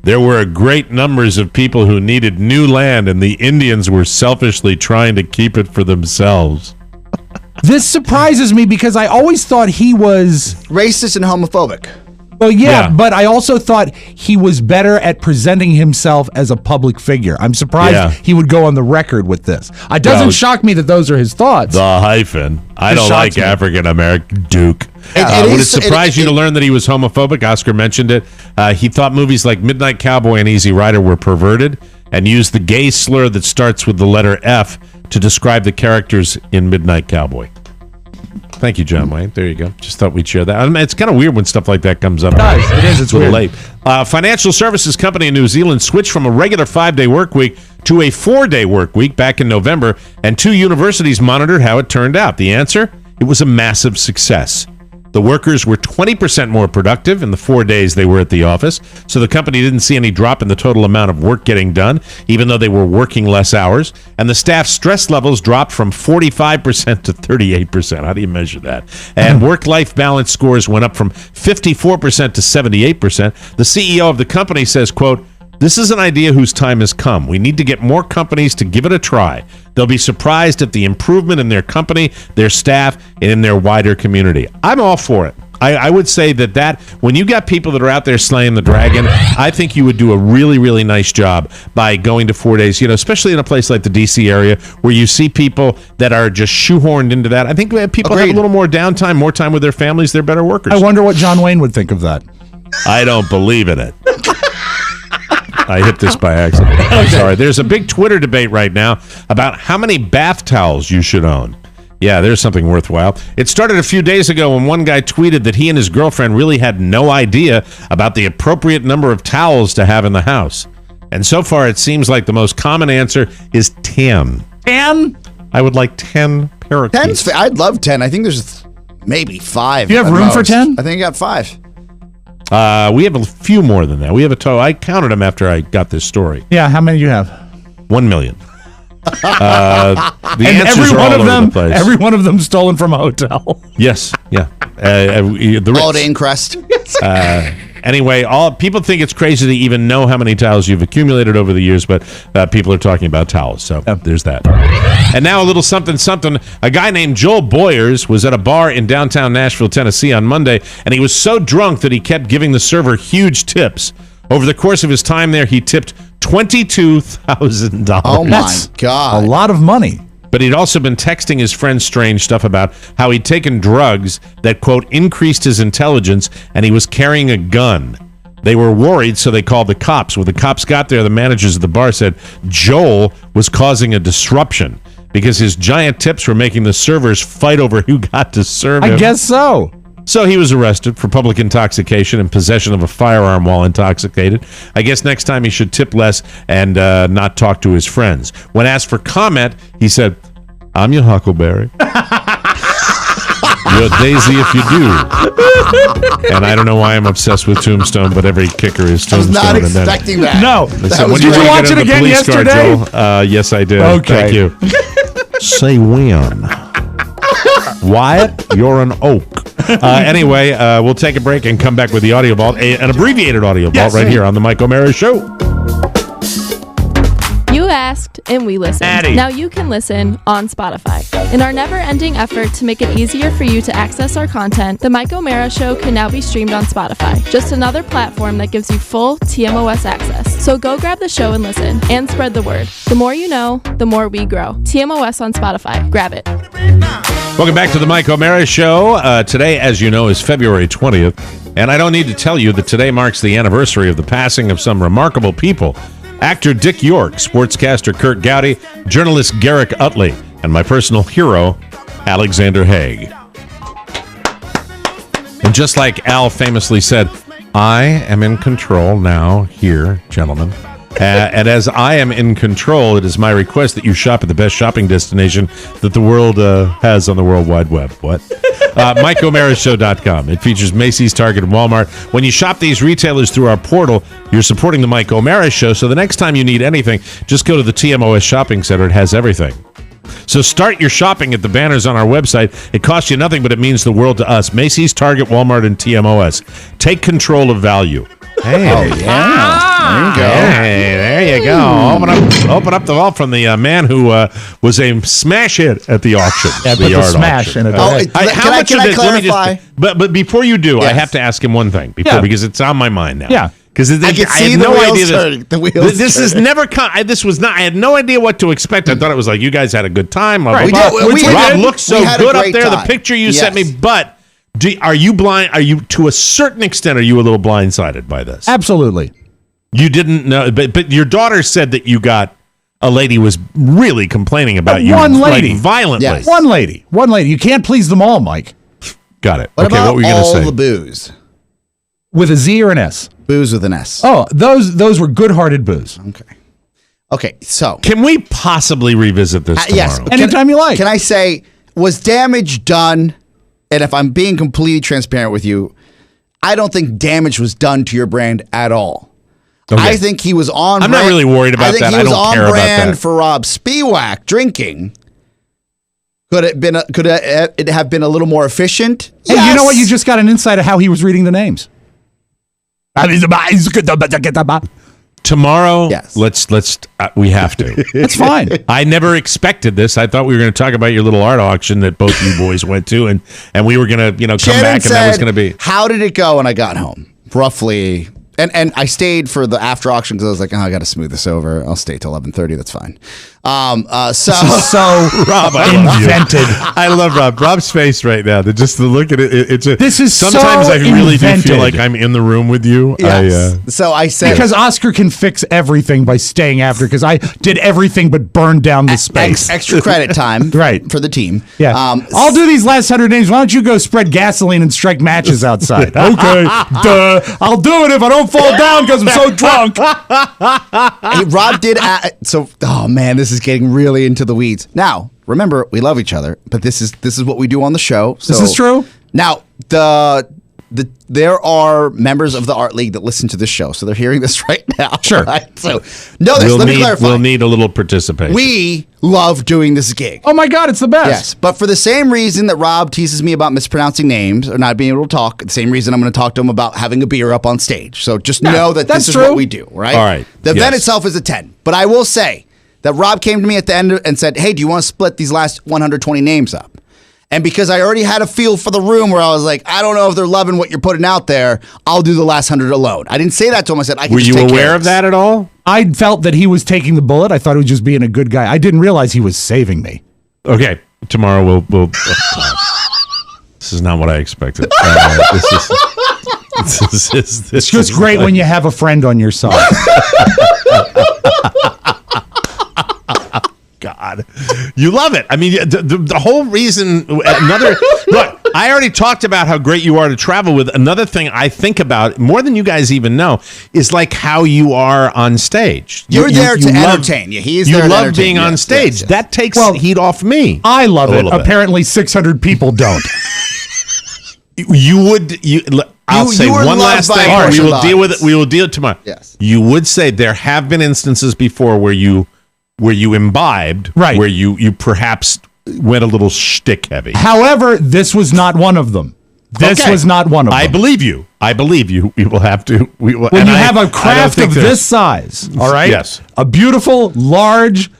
There were great numbers of people who needed new land, and the Indians were selfishly trying to keep it for themselves. This surprises me because I always thought he was... racist and homophobic. Well, yeah, but I also thought he was better at presenting himself as a public figure. I'm surprised he would go on the record with this. It doesn't shock me that those are his thoughts. The hyphen. I don't like African-American Duke. Would it surprise you to learn that he was homophobic? Oscar mentioned it. He thought movies like Midnight Cowboy and Easy Rider were perverted and used the gay slur that starts with the letter F to describe the characters in Midnight Cowboy. Thank you, John Wayne. There you go. Just thought we'd share that. I mean, it's kind of weird when stuff like that comes up. It is. It's a little weird. late. Financial services company in New Zealand switched from a regular 5-day work week to a 4-day work week back in November, and 2 universities monitored how it turned out. The answer? It was a massive success. The workers were 20% more productive in the 4 days they were at the office, so the company didn't see any drop in the total amount of work getting done, even though they were working less hours, and the staff's stress levels dropped from 45% to 38%. How do you measure that? And work-life balance scores went up from 54% to 78%. The CEO of the company says, quote, this is an idea whose time has come. We need to get more companies to give it a try. They'll be surprised at the improvement in their company, their staff, and in their wider community. I'm all for it. I would say that when you got people that are out there slaying the dragon, I think you would do a really, really nice job by going to 4 days, especially in a place like the D.C. area where you see people that are just shoehorned into that. I think people have a little more downtime, more time with their families. They're better workers. I wonder what John Wayne would think of that. I don't believe in it. I hit this by accident. I'm sorry. There's a big Twitter debate right now about how many bath towels you should own. Yeah, there's something worthwhile. It started a few days ago when one guy tweeted that he and his girlfriend really had no idea about the appropriate number of towels to have in the house. And so far, it seems like the most common answer is 10. 10? I would like 10 parakeets. I'd love 10. I think there's maybe 5. Do you have room for 10? I think I got 5. We have a few more than that. We have a total. I counted them after I got this story. Yeah, how many do you have? 1 million. The and answers are all over the place. Every one of them stolen from a hotel. Yes, yeah. Holiday Inn crest. Anyway, people think it's crazy to even know how many towels you've accumulated over the years, but people are talking about towels, so there's that. And now a little something. A guy named Joel Boyers was at a bar in downtown Nashville, Tennessee on Monday, and he was so drunk that he kept giving the server huge tips. Over the course of his time there, he tipped $22,000. Oh, my God. A lot of money. But he'd also been texting his friends strange stuff about how he'd taken drugs that, quote, increased his intelligence, and he was carrying a gun. They were worried, so they called the cops. When the cops got there, the managers of the bar said Joel was causing a disruption because his giant tips were making the servers fight over who got to serve him. I guess so. So he was arrested for public intoxication and possession of a firearm while intoxicated. I guess next time he should tip less and not talk to his friends. When asked for comment, he said, "I'm your huckleberry. You're Daisy if you do." And I don't know why I'm obsessed with Tombstone, but every kicker is Tombstone. I was not expecting that. No. Did you watch it again yesterday? Yes, I did. Okay. Thank you. Say when. Wyatt, you're an oak. Anyway, we'll take a break and come back with the audio vault, an abbreviated audio vault right here on the Mike O'Mara Show. You asked, and we listened. Addie. Now you can listen on Spotify. In our never-ending effort to make it easier for you to access our content, The Mike O'Mara Show can now be streamed on Spotify, just another platform that gives you full TMOS access. So go grab the show and listen, and spread the word. The more you know, the more we grow. TMOS on Spotify. Grab it. Welcome back to the Mike O'Mara Show. Today, as you know, is February 20th, and I don't need to tell you that today marks the anniversary of the passing of some remarkable people. Actor Dick York, sportscaster Kurt Gowdy, journalist Garrick Utley, and my personal hero, Alexander Haig. And just like Al famously said, I am in control now here, gentlemen. And as I am in control, it is my request that you shop at the best shopping destination that the world has on the World Wide Web. What? MikeO'MaraShow.com. It features Macy's, Target, and Walmart. When you shop these retailers through our portal, you're supporting the Mike O'Mara Show. So the next time you need anything, just go to the TMOS Shopping Center. It has everything. So start your shopping at the banners on our website. It costs you nothing, but it means the world to us. Macy's, Target, Walmart, and TMOS. Take control of value. Hey. Oh, yeah. There you go. Hey, there you go. Open up the vault from the man who was a smash hit at the auction. The yard smash auction. in it. How much can of I this? clarify? But before you do, I Yes. have to ask him one thing because it's on my mind now. Yeah. Because I can see the wheels turning. The wheels this is turning. never. This was not. I had no idea what to expect. I thought it was like you guys had a good time. Blah, Right. blah, We blah. did. We Rob did. looked so We had a good up great there. The time. picture you sent Yes. me, but are you blind? Are you to a certain extent? Are you a little blindsided by this? Absolutely. You didn't know, but your daughter said that you got a lady was really complaining about you, one lady. like, violently. Yes. One lady. You can't please them all, Mike. Got it. What Okay, about what were you going to all say? the booze? With a Z or an S? Booze with an S. Oh, those were good-hearted booze. Okay, so. Can we possibly revisit this tomorrow? Yes. Anytime you like. Can I say, was damage done? And if I'm being completely transparent with you, I don't think damage was done to your brand at all. Okay. I think he was on I'm brand. not really worried about that. I think he I was don't on care about brand that. for Robb Spiewak drinking. Could it have been a little more efficient? Hey, you know what? You just got an insight of how he was reading the names. Tomorrow, Yes. let's we have to. It's fine. I never expected this. I thought we were going to talk about your little art auction that both you boys went to, and we were going to come Shannon back, and that was said, going to be. How did it go when I got home? Roughly. And I stayed for the after auction because I was like, I got to smooth this over. I'll stay till 11:30. That's fine. So Rob, I love you. invented. I love Rob. Rob's face right now. Just to look at it, This is sometimes so I really invented. do feel like I'm in the room with you. Yes. So I said Because Oscar can fix everything by staying after, because I did everything but burn down the space. extra credit time Right. for the team. Yeah. I'll do these last 100 names. Why don't you go spread gasoline and strike matches outside? Okay. Duh. I'll do it if I don't fall down because I'm so drunk. Hey, Rob did. Oh man, this is getting really into the weeds. Now, remember, we love each other, but this is what we do on the show. So, This is true. Now, there are members of the Art League that listen to this show, so they're hearing this right now. Sure. Right? So, know this. Let me clarify. We'll need a little participation. We love doing this gig. Oh my God, it's the best. Yes, but for the same reason that Rob teases me about mispronouncing names or not being able to talk, the same reason I'm going to talk to him about having a beer up on stage. So just know that that's this is true. what we do, right? All right. The event Yes. itself is a 10, but I will say that Rob came to me at the end and said, hey, do you want to split these last 120 names up? And because I already had a feel for the room where I was like, I don't know if they're loving what you're putting out there, I'll do the last 100 alone. I didn't say that to him. I said, I can Were just you take care aware of of this. that at all? I felt that he was taking the bullet. I thought he was just being a good guy. I didn't realize he was saving me. Okay, tomorrow we'll this is not what I expected. It's just great when you have a friend on your side. God, you love it. I mean, the whole reason. Look, I already talked about how great you are to travel with. Another thing I think about more than you guys even know is like how you are on stage. You're there to entertain. Yeah, he's there to love entertain. being on stage. Yes. That takes heat off me. I love A it. little bit. Apparently 600 people don't. You would. I'll say you were one last loved by thing. We will partial deal with it. audience. We will deal it tomorrow. Yes. You would say there have been instances before where you imbibed, right? Where you perhaps went a little shtick heavy. However, this was not one of them. This Okay. was not one of them. I believe you. I believe you. We will have to. We will, When and you I- have I a don't craft think of there's- this size, all right? Yes. A beautiful, large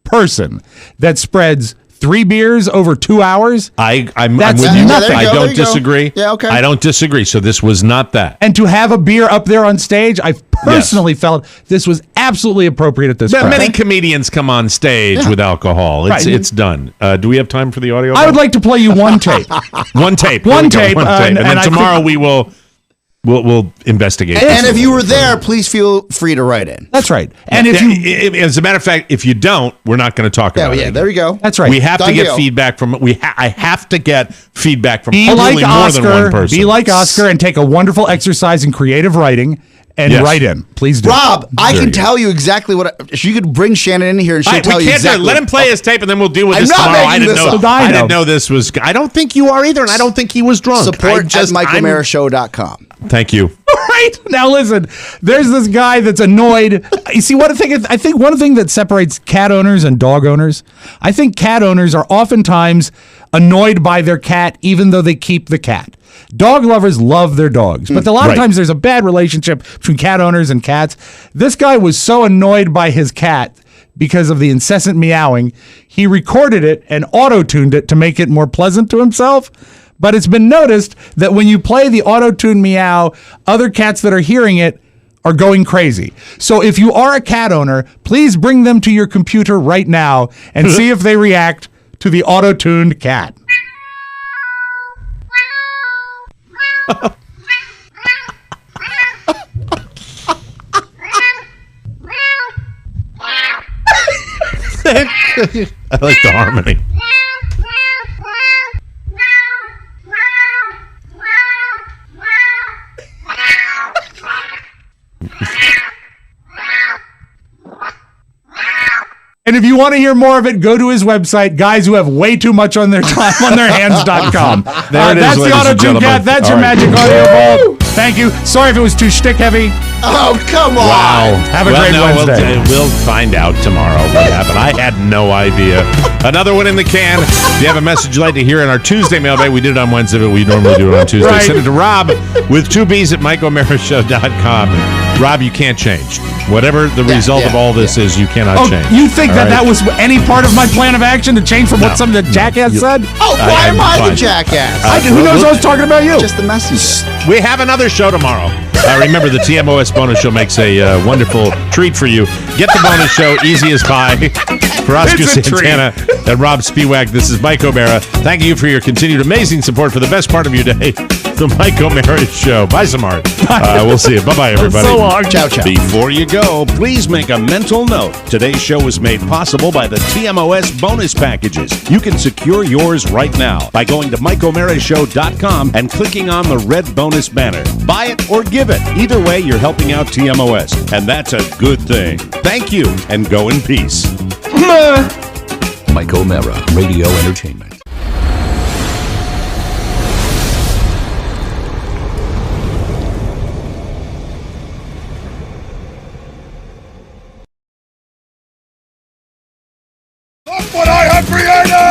person that spreads 3 beers over 2 hours. I'm That's with you. nothing. I There don't you go. disagree. Yeah, okay. I don't disagree. So this was not that. And to have a beer up there on stage, I personally felt this was absolutely appropriate at this But point. many comedians come on stage with alcohol. It's Right. it's done. Do we have time for the audio? I would like to play you one tape. one tape. One There we tape, go, one tape. and And then I tomorrow think- we'll investigate. And this if a you little were bit there, please feel free to write in. That's right. And if you, as a matter of fact, if you don't, we're not going to talk about it. Yeah, there you go. that's right. We have to Done get deal. feedback from. I have to get feedback from Be hopefully like more than one Oscar. person. Be like Oscar and take a wonderful exercise in creative writing and Yes. write in. Please do. Rob, I There can you go. tell you exactly what. If you could bring Shannon in here and she'll All right, tell we you can't do it. exactly. Let him play his tape, and then we'll deal with I'm this not tomorrow. I making didn't this know. up. I didn't know this was. I don't think you are either, and I don't think he was drunk. Support I just, at michaelmarashow.com. Thank you. Right now, listen. There's this guy that's annoyed. You see, I think one thing that separates cat owners and dog owners. I think cat owners are oftentimes annoyed by their cat, even though they keep the cat. Dog lovers love their dogs, but a lot of Right. times there's a bad relationship between cat owners and cats. This guy was so annoyed by his cat because of the incessant meowing, he recorded it and auto-tuned it to make it more pleasant to himself. But it's been noticed that when you play the auto-tuned meow, other cats that are hearing it are going crazy. So if you are a cat owner, please bring them to your computer right now and see if they react to the auto-tuned cat. I like the harmony. And if you want to hear more of it, go to his website, guys who have way too much on their time on their hands.com. There it is, that's the ladies and auto-tune gentlemen. cat. That's All your right. magic audio vault. Thank you. Sorry if it was too shtick heavy. Oh, come on. Wow. Have a great Wednesday. We'll find out tomorrow what happened. I had no idea. Another one in the can. If you have a message you'd like to hear in our Tuesday mailbag, we did it on Wednesday, but we normally do it on Tuesday. Right. Send it to Rob with 2 B's at MikeO'MaraShow.com. Rob, you can't change. Whatever the result of all this is, you cannot change. You think All that right? that was any part of my plan of action to change from what some of the jackass said? Oh, why am I the fine. jackass? Who knows? I was talking about you. Just the messenger. We have another show tomorrow. Remember, the TMOS bonus show makes a wonderful treat for you. Get the bonus show easy as pie. For Oscar It's a Santana and Rob Spiewak, this is Mike O'Mara. Thank you for your continued amazing support for the best part of your day, the Mike O'Mara Show. Bye, Samart. We'll see you. Bye-bye, everybody. So long. Ciao, ciao. Before you go, please make a mental note. Today's show was made possible by the TMOS bonus packages. You can secure yours right now by going to MikeO'MaraShow.com and clicking on the red bonus banner. Buy it or give it. Either way, you're helping out TMOS, and that's a good thing. Thank you, and go in peace. Mike O'Mara, Radio Entertainment. Look what I have created!